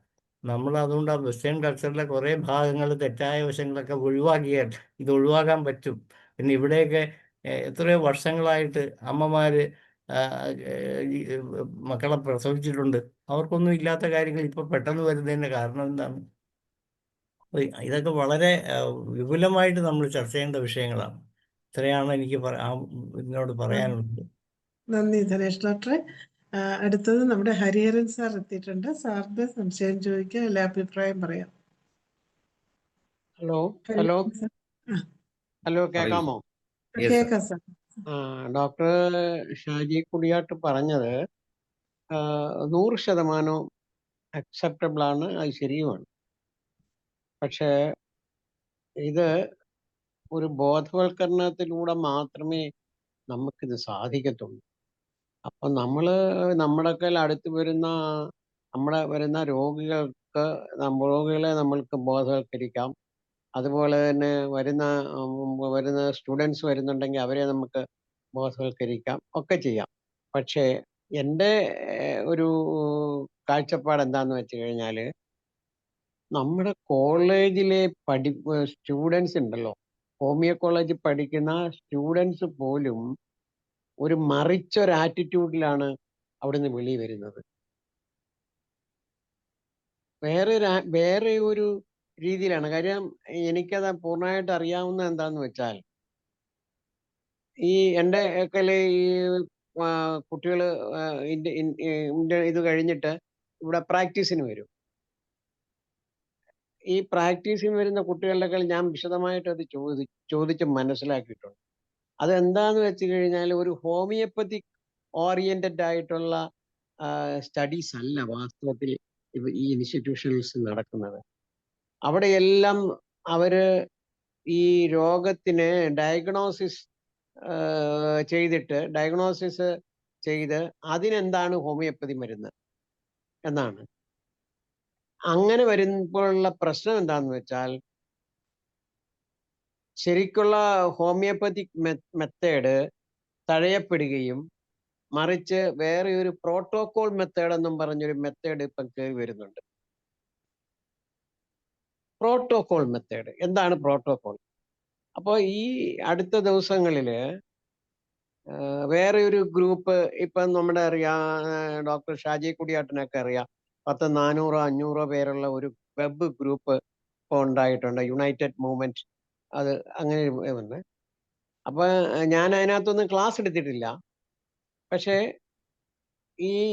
നമ്മൾ അതുകൊണ്ട് ആ വെസ്റ്റേൺ കൾച്ചറിലെ കുറേ ഭാഗങ്ങൾ, തെറ്റായ വശങ്ങളൊക്കെ ഒഴിവാക്കിയാൽ ഇത് ഒഴിവാക്കാൻ പറ്റും. പിന്നെ ഇവിടെയൊക്കെ എത്രയോ വർഷങ്ങളായിട്ട് അമ്മമാർ മക്കളെ പ്രസവിച്ചിട്ടുണ്ട്. അവർക്കൊന്നും ഇല്ലാത്ത കാര്യങ്ങൾ ഇപ്പോൾ പെട്ടെന്ന് വരുന്നതിൻ്റെ കാരണം എന്താണ്? ഇതൊക്കെ വളരെ വിപുലമായിട്ട് നമ്മൾ ചർച്ച ചെയ്യേണ്ട വിഷയങ്ങളാണ്. ഇത്രയാണ് എനിക്ക് ഇതിനോട് പറയാനുള്ളത്. നന്ദി ധനേഷ് ഡോക്ടറെ. അടുത്തത് നമ്മുടെ ഹരിഹരൻ സാർ എത്തിയിട്ടുണ്ട്. സാറിന്റെ സംശയം ചോദിക്കാം, അല്ലെ അഭിപ്രായം പറയാം. ഹലോ കേൾക്കാമോ? കേൾക്കാം സാർ. ഡോക്ടർ ഷാജി കുടിയാട്ട് പറഞ്ഞത് 100% അക്സെപ്റ്റബിൾ ആണ്, അത് ശരിയുമാണ്. പക്ഷേ ഇത് ഒരു ബോധവൽക്കരണത്തിലൂടെ മാത്രമേ നമുക്കിത് സാധിക്കത്തുള്ളൂ. അപ്പം നമ്മുടെ അടുത്ത് വരുന്ന രോഗികളെ നമ്മൾക്ക് ബോധവൽക്കരിക്കാം. അതുപോലെ തന്നെ വരുന്ന സ്റ്റുഡൻസ് വരുന്നുണ്ടെങ്കിൽ അവരെ നമുക്ക് ബോധവൽക്കരിക്കാം, ഒക്കെ ചെയ്യാം. പക്ഷേ എൻ്റെ ഒരു കാഴ്ചപ്പാട് എന്താന്ന് വെച്ച് കഴിഞ്ഞാൽ, നമ്മുടെ കോളേജിലെ സ്റ്റുഡൻസ് ഉണ്ടല്ലോ, ഹോമിയോ കോളേജിൽ പഠിക്കുന്ന സ്റ്റുഡൻസ് പോലും ഒരു മറിച്ചൊരു ആറ്റിറ്റ്യൂഡിലാണ് അവിടുന്ന് വെളി വരുന്നത്. വേറെ ഒരു രീതിയിലാണ്. കാര്യം എനിക്കത് പൂർണ്ണമായിട്ട് അറിയാവുന്ന എന്താന്ന് വെച്ചാൽ, ഈ എൻ്റെ ഒക്കെ ഈ കുട്ടികൾ ഇത് കഴിഞ്ഞിട്ട് ഇവിടെ പ്രാക്ടീസിന് വരും. ഈ പ്രാക്ടീസിന് വരുന്ന കുട്ടികളുടെ ഞാൻ വിശദമായിട്ട് അത് ചോദിച്ച് മനസ്സിലാക്കിയിട്ടുണ്ട്. അതെന്താന്ന് വെച്ച് കഴിഞ്ഞാൽ ഒരു ഹോമിയോപ്പത്തിക് ഓറിയന്റഡ് ആയിട്ടുള്ള സ്റ്റഡീസ് അല്ല വാസ്തവത്തിൽ ഈ ഇൻസ്റ്റിറ്റ്യൂഷൻസ് നടക്കുന്നത്. അവിടെയെല്ലാം അവര് ഈ രോഗത്തിന് ഡയഗ്നോസിസ് ചെയ്ത് അതിനെന്താണ് ഹോമിയോപ്പതി മരുന്ന് എന്നാണ്. അങ്ങനെ വരുമ്പോഴുള്ള പ്രശ്നം എന്താന്ന് വെച്ചാൽ, ശരിക്കുള്ള ഹോമിയോപ്പതിക് മെത്തേഡ് തഴയപ്പെടുകയും മറിച്ച് വേറെ ഒരു പ്രോട്ടോകോൾ മെത്തേഡ് എന്നും പറഞ്ഞൊരു മെത്തേഡ് ഇപ്പം കയറി വരുന്നുണ്ട്. പ്രോട്ടോകോൾ മെത്തേഡ് എന്താണ് പ്രോട്ടോകോൾ? അപ്പോൾ ഈ അടുത്ത ദിവസങ്ങളിൽ വേറെ ഒരു ഗ്രൂപ്പ്, ഇപ്പം നമ്മുടെ ഡോക്ടർ ഷാജി കുടിയാട്ടനൊക്കെ അറിയാം, 400-500 പേരുള്ള ഒരു വെബ് ഗ്രൂപ്പ് ഇപ്പോൾ ഉണ്ടായിട്ടുണ്ട്, യുണൈറ്റഡ് മൂവ്മെന്റ്. അത് അങ്ങനെ വന്ന് അപ്പൊ ഞാൻ അതിനകത്തൊന്നും ക്ലാസ് എടുത്തിട്ടില്ല. പക്ഷേ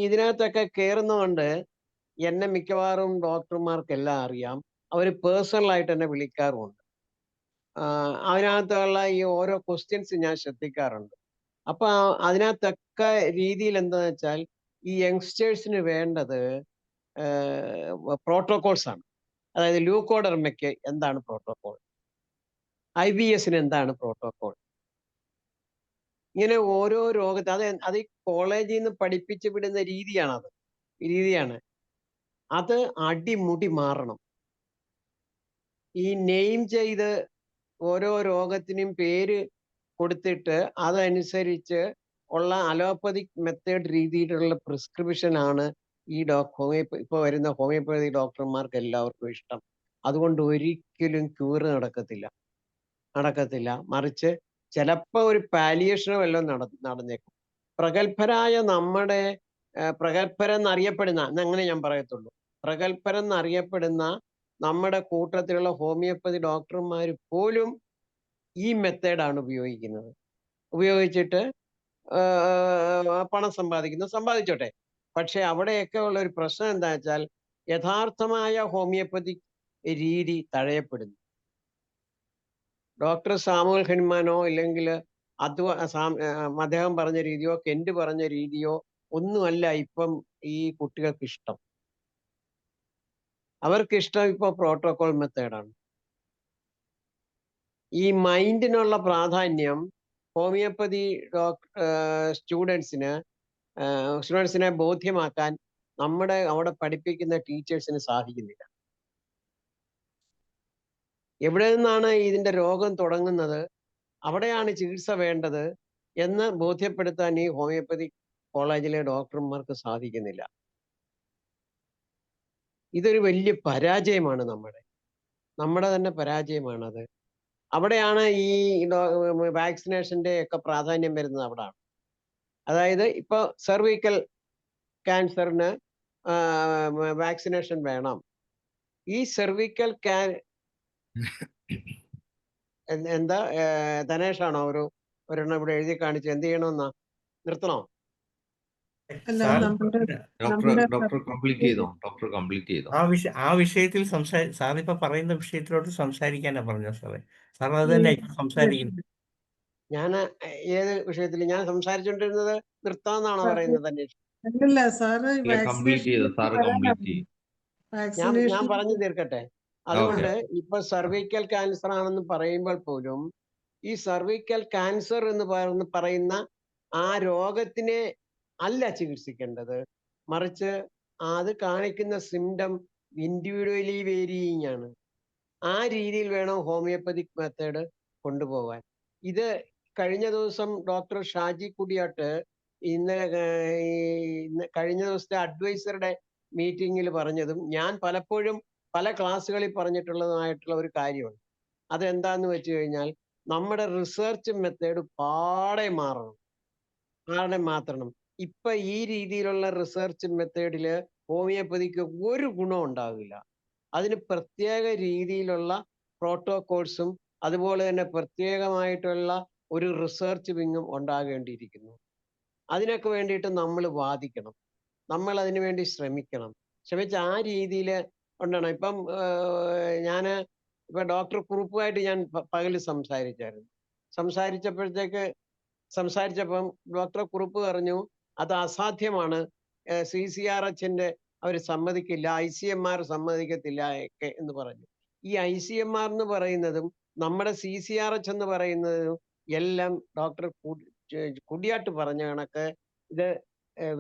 ഇതിനകത്തൊക്കെ കയറുന്നതുകൊണ്ട് എന്നെ മിക്കവാറും ഡോക്ടർമാർക്കെല്ലാം അറിയാം. അവർ പേഴ്സണലായിട്ട് എന്നെ വിളിക്കാറുമുണ്ട്. അതിനകത്തുള്ള ഈ ഓരോ ക്വസ്റ്റ്യൻസ് ഞാൻ ശ്രദ്ധിക്കാറുണ്ട്. അപ്പൊ അതിനകത്തൊക്കെ രീതിയിൽ എന്താന്ന് വെച്ചാൽ, ഈ യങ്സ്റ്റേഴ്സിന് വേണ്ടത് പ്രോട്ടോകോൾസ് ആണ്. അതായത് ലൂക്കോഡെർമയ്ക്ക് എന്താണ് പ്രോട്ടോകോൾ, IBSന് എന്താണ് പ്രോട്ടോകോൾ, ഇങ്ങനെ ഓരോ രോഗത്തെ അത് ഈ കോളേജിൽ നിന്ന് പഠിപ്പിച്ചു വിടുന്ന രീതിയാണ്. അത് അടിമുടി മാറണം. ഈ നെയിം ചെയ്ത് ഓരോ രോഗത്തിനും പേര് കൊടുത്തിട്ട് അതനുസരിച്ച് ഉള്ള അലോപ്പതിക് മെത്തേഡ് രീതിയിലുള്ള പ്രിസ്ക്രിപ്ഷൻ ആണ് ഈ ഇപ്പോൾ വരുന്ന ഹോമിയോപ്പതി ഡോക്ടർമാർക്ക് എല്ലാവർക്കും ഇഷ്ടം. അതുകൊണ്ട് ഒരിക്കലും ക്യൂർ നടക്കത്തില്ല. മറിച്ച് ചിലപ്പോൾ ഒരു പാലിയേഷനോ വല്ലതും നടന്നേക്കും. പ്രഗത്ഭരെന്നറിയപ്പെടുന്ന അങ്ങനെ ഞാൻ പറയത്തുള്ളൂ, പ്രഗത്ഭരെന്നറിയപ്പെടുന്ന നമ്മുടെ കൂട്ടത്തിലുള്ള ഹോമിയോപ്പതി ഡോക്ടർമാർ പോലും ഈ മെത്തേഡാണ് ഉപയോഗിച്ചിട്ട് പണം സമ്പാദിച്ചോട്ടെ. പക്ഷെ അവിടെയൊക്കെ ഉള്ള ഒരു പ്രശ്നം എന്താ വെച്ചാൽ, യഥാർത്ഥമായ ഹോമിയോപ്പതിക് രീതി തഴയപ്പെടുന്നു. ഡോക്ടർ സാമുവൽ ഹെൻമാനോ ഇല്ലെങ്കിൽ അദ്ദേഹം പറഞ്ഞ രീതിയോ കെന്റ് പറഞ്ഞ രീതിയോ ഒന്നുമല്ല ഇപ്പം ഈ കുട്ടികൾക്ക് ഇഷ്ടം. അവർക്കിഷ്ടം ഇപ്പോൾ പ്രോട്ടോകോൾ മെത്തേഡാണ്. ഈ മൈൻഡിനുള്ള പ്രാധാന്യം ഹോമിയോപ്പതി സ്റ്റുഡൻസിനെ ബോധ്യമാക്കാൻ അവിടെ പഠിപ്പിക്കുന്ന ടീച്ചേഴ്സിന് സാധിക്കുന്നില്ല. എവിടെ നിന്നാണ് ഇതിന്റെ രോഗം തുടങ്ങുന്നത്, അവിടെയാണ് ചികിത്സ വേണ്ടത് എന്ന് ബോധ്യപ്പെടുത്താൻ ഈ ഹോമിയോപ്പതി കോളേജിലെ ഡോക്ടർമാർക്ക് സാധിക്കുന്നില്ല. ഇതൊരു വലിയ പരാജയമാണ്, നമ്മുടെ തന്നെ പരാജയമാണത്. അവിടെയാണ് ഈ വാക്സിനേഷന്റെ ഒക്കെ പ്രാധാന്യം വരുന്നത് അവിടാണ്. അതായത് ഇപ്പൊ സെർവിക്കൽ ക്യാൻസറിന് വാക്സിനേഷൻ വേണം. ഈ സെർവിക്കൽ എന്താ ധനേഷാണോ ഒരെണ്ണം ഇവിടെ എഴുതി കാണിച്ച് എന്ത് ചെയ്യണമെന്നാ? നിർത്തണോ? ഡോക്ടർ കംപ്ലീറ്റ് ചെയ്തോ. ആ വിഷയത്തിൽ സാറിപ്പോ പറയുന്ന വിഷയത്തിലോട്ട് സംസാരിക്കാനാ പറഞ്ഞോ സാറേ. സാർ അത് തന്നെ സംസാരിക്കുന്നു. ഞാൻ ഏത് വിഷയത്തിൽ ഞാൻ സംസാരിച്ചുകൊണ്ടിരുന്നത് നിർത്താന്നാണോ പറയുന്നത് അന്വേഷിച്ചു? അല്ലല്ല സാറ് ഞാൻ പറഞ്ഞു തീർക്കട്ടെ. അതുകൊണ്ട് ഇപ്പൊ സർവൈക്കൽ ക്യാൻസർ ആണെന്ന് പറയുമ്പോൾ പോലും ഈ സർവൈക്കൽ ക്യാൻസർ എന്ന് പറയുന്ന ആ രോഗത്തിനെ അല്ല ചികിത്സിക്കേണ്ടത്, മറിച്ച് അത് കാണിക്കുന്ന സിംറ്റം ഇൻഡിവിജ്വലി വേരിയിങ് ആണ്. ആ രീതിയിൽ വേണം ഹോമിയോപ്പതിക് മെത്തേഡ് കൊണ്ടുപോകാൻ. ഇത് കഴിഞ്ഞ ദിവസം ഡോക്ടർ ഷാജി കുടിയാട്ട് കഴിഞ്ഞ ദിവസത്തെ അഡ്വൈസറുടെ മീറ്റിങ്ങിൽ പറഞ്ഞതും ഞാൻ പലപ്പോഴും പല ക്ലാസ്സുകളിൽ പറഞ്ഞിട്ടുള്ളതുമായിട്ടുള്ള ഒരു കാര്യമുണ്ട്. അതെന്താന്ന് വെച്ച് കഴിഞ്ഞാൽ, നമ്മുടെ റിസർച്ച് മെത്തേഡ് പാടെ മാറണം. ആളെ മാറ്റണം. ഇപ്പൊ ഈ രീതിയിലുള്ള റിസർച്ച് മെത്തേഡില് ഹോമിയോപ്പതിക്ക് ഒരു ഗുണം ഉണ്ടാവില്ല. അതിന് പ്രത്യേക രീതിയിലുള്ള പ്രോട്ടോകോൾസും അതുപോലെ തന്നെ പ്രത്യേകമായിട്ടുള്ള ഒരു റിസർച്ച് വിങ്ങും ഉണ്ടാകേണ്ടിയിരിക്കുന്നു. അതിനൊക്കെ വേണ്ടിയിട്ട് നമ്മൾ വാദിക്കണം, നമ്മൾ അതിനു വേണ്ടി ശ്രമിക്കണം. ശ്രമിച്ച് ആ രീതിയിൽ ഉണ്ടാണ്. ഇപ്പം ഞാൻ ഇപ്പൊ ഡോക്ടർ കുറുപ്പുമായിട്ട് ഞാൻ പകല് സംസാരിച്ചപ്പം ഡോക്ടർ കുറുപ്പ് പറഞ്ഞു അത് അസാധ്യമാണ്, CCRHന്റെ അവർ സമ്മതിക്കില്ല, ICMR സമ്മതിക്കത്തില്ല ഒക്കെ എന്ന് പറഞ്ഞു. ഈ ICMR എന്ന് പറയുന്നതും നമ്മുടെ CCRH എന്ന് പറയുന്നതും എല്ലാം ഡോക്ടർ കുടിയാട്ട് പറഞ്ഞ കണക്ക് ഇത്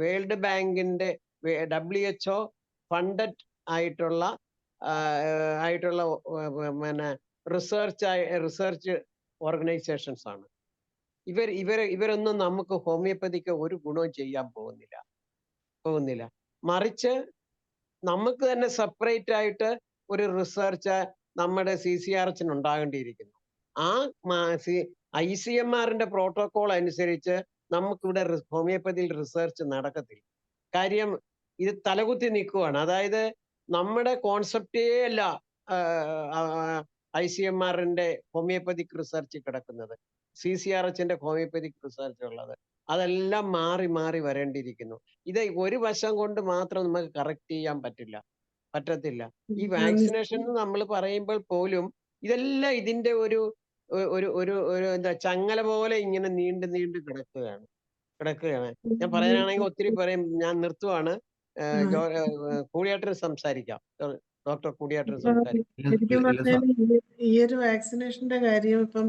വേൾഡ് ബാങ്കിന്റെ WHO ഫണ്ടഡ് ആയിട്ടുള്ള പിന്നെ റിസർച്ച് ഓർഗനൈസേഷൻസ് ആണ്. ഇവരൊന്നും നമുക്ക് ഹോമിയോപ്പതിക്ക് ഒരു ഗുണവും ചെയ്യാൻ പോകുന്നില്ല. മറിച്ച് നമുക്ക് തന്നെ സെപ്പറേറ്റ് ആയിട്ട് ഒരു റിസർച്ച് നമ്മുടെ CCRHന് ഉണ്ടാകേണ്ടിയിരിക്കുന്നു. ആ ICMRന്റെ പ്രോട്ടോകോൾ അനുസരിച്ച് നമുക്കിവിടെ ഹോമിയോപ്പതിയിൽ റിസർച്ച് നടക്കത്തില്ല. കാര്യം ഇത് തലകുത്തി നിൽക്കുവാണ്. അതായത് നമ്മുടെ കോൺസെപ്റ്റേ അല്ല ICMRന്റെ ഹോമിയോപ്പതിക് റിസർച്ച് കിടക്കുന്നത്, CCRHന്റെ ഹോമിയോപ്പതിക് റിസർച്ച് ഉള്ളത്. അതെല്ലാം മാറി മാറി വരേണ്ടിയിരിക്കുന്നു. ഇത് ഒരു വശം കൊണ്ട് മാത്രം നമുക്ക് കറക്റ്റ് ചെയ്യാൻ പറ്റത്തില്ല. ഈ വാക്സിനേഷൻ നമ്മൾ പറയുമ്പോൾ പോലും ഇതെല്ലാം ഇതിന്റെ ഒരു എന്താ ചങ്ങല പോലെ ഇങ്ങനെ നീണ്ടു കിടക്കുകയാണ്. ഞാൻ പറയാനാണെങ്കിൽ ഒത്തിരി പറയും. ഞാൻ നിർത്തുവാണ്. കൂടിയാട്ടന് സംസാരിക്കാം. ഡോക്ടർ കൂടിയാട്ടന് സംസാരിക്കാം. ശരിക്കും പറഞ്ഞാൽ ഈ ഒരു വാക്സിനേഷന്റെ കാര്യം ഇപ്പം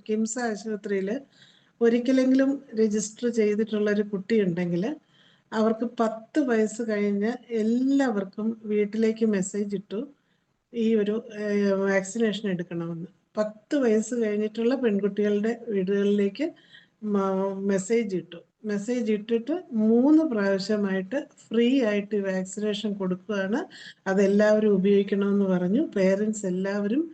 കിംസ് ആശുപത്രിയിൽ ഒരിക്കലെങ്കിലും രജിസ്റ്റർ ചെയ്തിട്ടുള്ള ഒരു കുട്ടി ഉണ്ടെങ്കിൽ അവർക്ക് 10 വയസ്സ് കഴിഞ്ഞ് എല്ലാവർക്കും വീട്ടിലേക്ക് മെസ്സേജ് ഇട്ടു ഈ ഒരു വാക്സിനേഷൻ എടുക്കണമെന്ന്. 10 വയസ്സ് കഴിഞ്ഞിട്ടുള്ള പെൺകുട്ടികളുടെ വീടുകളിലേക്ക് മെസ്സേജ് ഇട്ടിട്ട് 3 പ്രാവശ്യമായിട്ട് ഫ്രീ ആയിട്ട് വാക്സിനേഷൻ കൊടുക്കുകയാണ്. അതെല്ലാവരും ഉപയോഗിക്കണമെന്ന് പറഞ്ഞു. പേരൻസ് എല്ലാവരും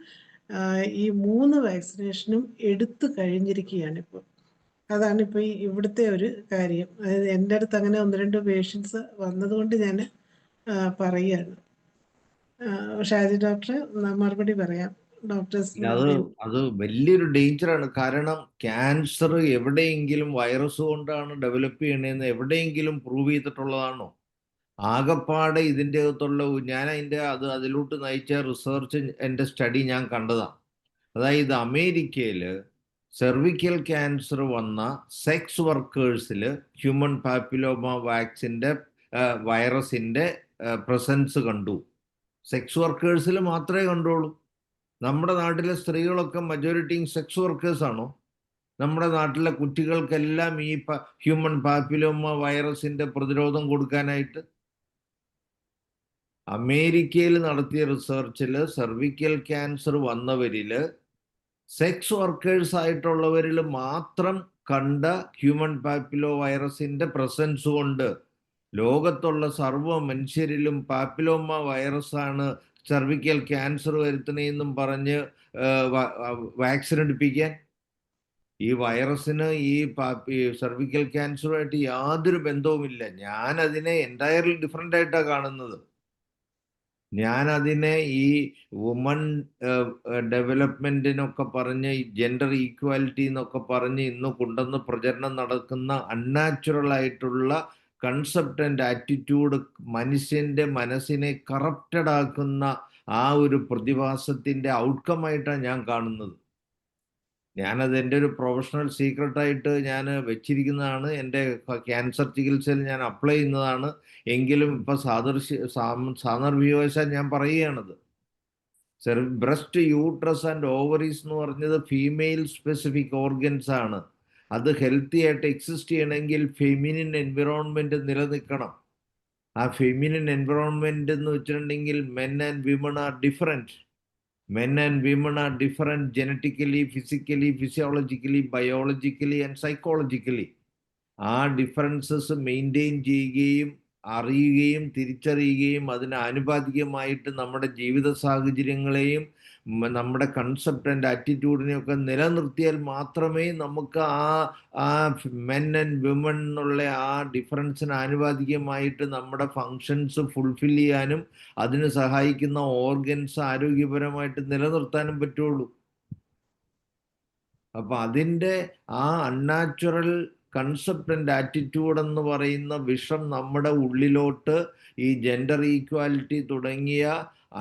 ഈ 3 വാക്സിനേഷനും എടുത്തു കഴിഞ്ഞിരിക്കുകയാണ് ഇപ്പോൾ. അതാണ് ഇപ്പോൾ ഇവിടുത്തെ ഒരു കാര്യം. അതായത് എൻ്റെ അടുത്ത് അങ്ങനെ 1-2 പേഷ്യൻസ് വന്നതുകൊണ്ട് ഞാൻ പറയുകയാണ്. ഷാജി ഡോക്ടർ മറുപടി പറയാം. അത് വലിയൊരു ഡേഞ്ചറാണ്. കാരണം ക്യാൻസർ എവിടെയെങ്കിലും വൈറസ് കൊണ്ടാണ് ഡെവലപ്പ് ചെയ്യണതെന്ന് എവിടെയെങ്കിലും പ്രൂവ് ചെയ്തിട്ടുള്ളതാണോ? ആകപ്പാടെ ഇതിൻ്റെ അകത്തുള്ള അതിലോട്ട് നയിച്ച റിസർച്ച് എൻ്റെ സ്റ്റഡി ഞാൻ കണ്ടതാണ്. അതായത് അമേരിക്കയിൽ സെർവിക്കൽ ക്യാൻസർ വന്ന സെക്സ് വർക്കേഴ്സിൽ ഹ്യൂമൻ പാപ്പിലോമ വൈറസിൻ്റെ പ്രസൻസ് കണ്ടു. സെക്സ് വർക്കേഴ്സിൽ മാത്രമേ കണ്ടുള്ളൂ. നമ്മുടെ നാട്ടിലെ സ്ത്രീകളൊക്കെ മജോറിറ്റിയും സെക്സ് വർക്കേഴ്സ് ആണോ? നമ്മുടെ നാട്ടിലെ കുട്ടികൾക്കെല്ലാം ഈ ഹ്യൂമൻ പാപ്പിലോമ വൈറസിന്റെ പ്രതിരോധം കൊടുക്കാനായിട്ട് അമേരിക്കയിൽ നടത്തിയ റിസർച്ചിൽ സെർവിക്കൽ ക്യാൻസർ വന്നവരിൽ സെക്സ് വർക്കേഴ്സ് ആയിട്ടുള്ളവരിൽ മാത്രം കണ്ട ഹ്യൂമൻ പാപ്പിലോ വൈറസിന്റെ പ്രസൻസ് കൊണ്ട് ലോകത്തുള്ള സർവ്വ മനുഷ്യരിലും പാപ്പിലോമ വൈറസാണ് സെർവിക്കൽ ക്യാൻസർ വരുത്തണേന്നും പറഞ്ഞ് വാക്സിൻ എടുപ്പിക്കാൻ. ഈ വൈറസിന് ഈ സെർവിക്കൽ ക്യാൻസറുമായിട്ട് യാതൊരു ബന്ധവുമില്ല. ഞാൻ അതിനെ എൻറ്റയർലി ഡിഫറെൻ്റ് ആയിട്ടാണ് കാണുന്നത്. ഞാൻ അതിനെ ഈ വുമൺ ഡെവലപ്മെൻറ്റിനൊക്കെ പറഞ്ഞ് ജെൻഡർ ഈക്വാലിറ്റി എന്നൊക്കെ പറഞ്ഞ് ഇന്ന് കൊണ്ടുവന്ന് പ്രചരണം നടക്കുന്ന അൺനാച്ചുറൽ ആയിട്ടുള്ള കൺസെപ്റ്റ് ആൻഡ് ആറ്റിറ്റ്യൂഡ് മനുഷ്യൻ്റെ മനസ്സിനെ കറപ്റ്റഡ് ആക്കുന്ന ആ ഒരു പ്രതിഭാസത്തിൻ്റെ ഔട്ട്കമായിട്ടാണ് ഞാൻ കാണുന്നത്. ഞാനത് എൻ്റെ ഒരു പ്രൊഫഷണൽ സീക്രട്ടായിട്ട് ഞാൻ വെച്ചിരിക്കുന്നതാണ്. എൻ്റെ ക്യാൻസർ ചികിത്സയിൽ ഞാൻ അപ്ലൈ ചെയ്യുന്നതാണ്. എങ്കിലും ഇപ്പം സാന്ദർഭികവശാൽ ഞാൻ പറയുകയാണത്. ബ്രസ്റ്റ്, യൂട്രസ് ആൻഡ് ഓവറീസ് എന്ന് പറഞ്ഞത് ഫീമെയിൽ സ്പെസിഫിക് ഓർഗൻസ് ആണ്. അത് ഹെൽത്തി ആയിട്ട് എക്സിസ്റ്റ് ചെയ്യണമെങ്കിൽ ഫെമിനിൻ എൻവിറോൺമെൻറ്റ് നിലനിൽക്കണം. ആ ഫെമിനിൻ എൻവിറോൺമെൻറ്റ് എന്ന് വെച്ചിട്ടുണ്ടെങ്കിൽ men and women are different. Men and women are different genetically, physically, physiologically, biologically and psychologically. ആ ഡിഫറൻസസ് മെയിൻറ്റെയിൻ ചെയ്യുകയും അറിയുകയും തിരിച്ചറിയുകയും അതിന് ആനുപാതികമായിട്ട് നമ്മുടെ ജീവിത സാഹചര്യങ്ങളെയും നമ്മുടെ കൺസെപ്റ്റ് ആൻഡ് ആറ്റിറ്റ്യൂഡിനെയൊക്കെ നിലനിർത്തിയാൽ മാത്രമേ നമുക്ക് ആ മെൻ ആൻഡ് വിമൻ എന്നുള്ള ആ ഡിഫറൻസിന് ആനുപാതികമായിട്ട് നമ്മുടെ ഫങ്ഷൻസ് ഫുൾഫിൽ ചെയ്യാനും അതിന് സഹായിക്കുന്ന ഓർഗൻസ് ആരോഗ്യപരമായിട്ട് നിലനിർത്താനും പറ്റുള്ളൂ. അപ്പൊ അതിൻ്റെ ആ അൺനാച്ചുറൽ കൺസെപ്റ്റ് ആൻഡ് ആറ്റിറ്റ്യൂഡ് എന്ന് പറയുന്ന വിഷം നമ്മുടെ ഉള്ളിലോട്ട് ഈ ജെൻഡർ ഈക്വാലിറ്റി തുടങ്ങിയ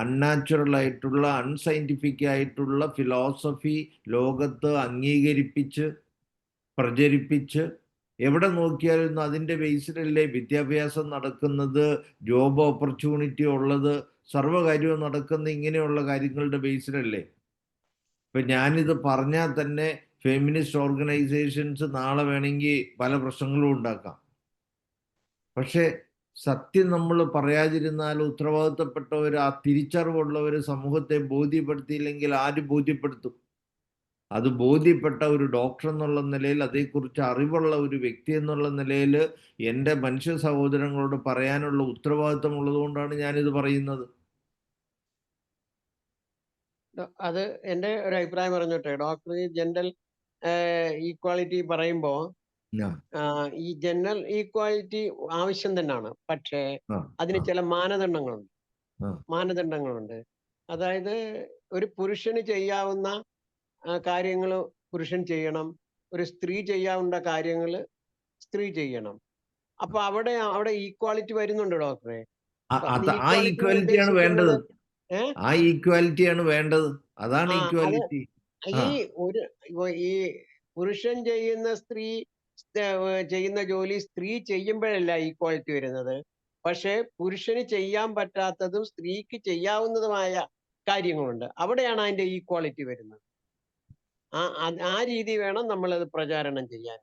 അൺനാച്ചുറൽ ആയിട്ടുള്ള അൺസയൻറ്റിഫിക് ആയിട്ടുള്ള ഫിലോസഫി ലോകത്ത് അംഗീകരിപ്പിച്ച് പ്രചരിപ്പിച്ച് എവിടെ നോക്കിയാലും അതിൻ്റെ ബേസിലല്ലേ വിദ്യാഭ്യാസം നടക്കുന്നത്, ജോബ് ഓപ്പർച്യൂണിറ്റി ഉള്ളത്, സർവ്വകാര്യവും നടക്കുന്ന ഇങ്ങനെയുള്ള കാര്യങ്ങളുടെ ബേസിലല്ലേ. ഇപ്പം ഞാനിത് പറഞ്ഞാൽ തന്നെ ഫെമിനിസ്റ്റ് ഓർഗനൈസേഷൻസ് നാളെ വേണമെങ്കിൽ പല പ്രശ്നങ്ങളും ഉണ്ടാക്കാം. പക്ഷെ സത്യം നമ്മൾ പറയാതിരുന്നാൽ ഉത്തരവാദിത്തപ്പെട്ടവർ, ആ തിരിച്ചറിവുള്ളവർ സമൂഹത്തെ ബോധ്യപ്പെടുത്തിയില്ലെങ്കിൽ ആര് ബോധ്യപ്പെടുത്തും? അത് ബോധ്യപ്പെട്ട ഒരു ഡോക്ടർ എന്നുള്ള നിലയിൽ, അതേക്കുറിച്ച് അറിവുള്ള ഒരു വ്യക്തി എന്നുള്ള നിലയിൽ എൻ്റെ മനുഷ്യ സഹോദരങ്ങളോട് പറയാനുള്ള ഉത്തരവാദിത്തം ഉള്ളതുകൊണ്ടാണ് ഞാനിത് പറയുന്നത്. അത് എൻ്റെ ഒരു അഭിപ്രായം പറഞ്ഞോട്ടെ. ഡോക്ടർ ജെൻഡർ ഈക്വാലിറ്റി പറയുമ്പോൾ ഈ ജെൻഡർ ഈക്വാലിറ്റി ആവശ്യം തന്നെയാണ്. പക്ഷേ അതിന് ചില മാനദണ്ഡങ്ങളുണ്ട്. അതായത് ഒരു പുരുഷന് ചെയ്യാവുന്ന കാര്യങ്ങൾ പുരുഷൻ ചെയ്യണം, ഒരു സ്ത്രീ ചെയ്യാവുന്ന കാര്യങ്ങൾ സ്ത്രീ ചെയ്യണം. അപ്പൊ അവിടെ ഈക്വാലിറ്റി വരുന്നുണ്ട് ഡോക്ടറെ. ആ ഈക്വാലിറ്റിയാണ് വേണ്ടത്. ആ ഈക്വാലിറ്റിയാണ് വേണ്ടത്. അതാണ് ഈക്വാലിറ്റി. ഈ പുരുഷൻ ചെയ്യുന്ന ജോലി സ്ത്രീ ചെയ്യുമ്പോഴല്ല ഈക്വാലിറ്റി വരുന്നത്. പക്ഷെ പുരുഷന് ചെയ്യാൻ പറ്റാത്തതും സ്ത്രീക്ക് ചെയ്യാവുന്നതുമായ കാര്യങ്ങളുണ്ട്. അവിടെയാണ് അതിന്റെ ഈക്വാലിറ്റി വരുന്നത്. ആ രീതി വേണം നമ്മളത് പ്രചാരണം ചെയ്യാൻ.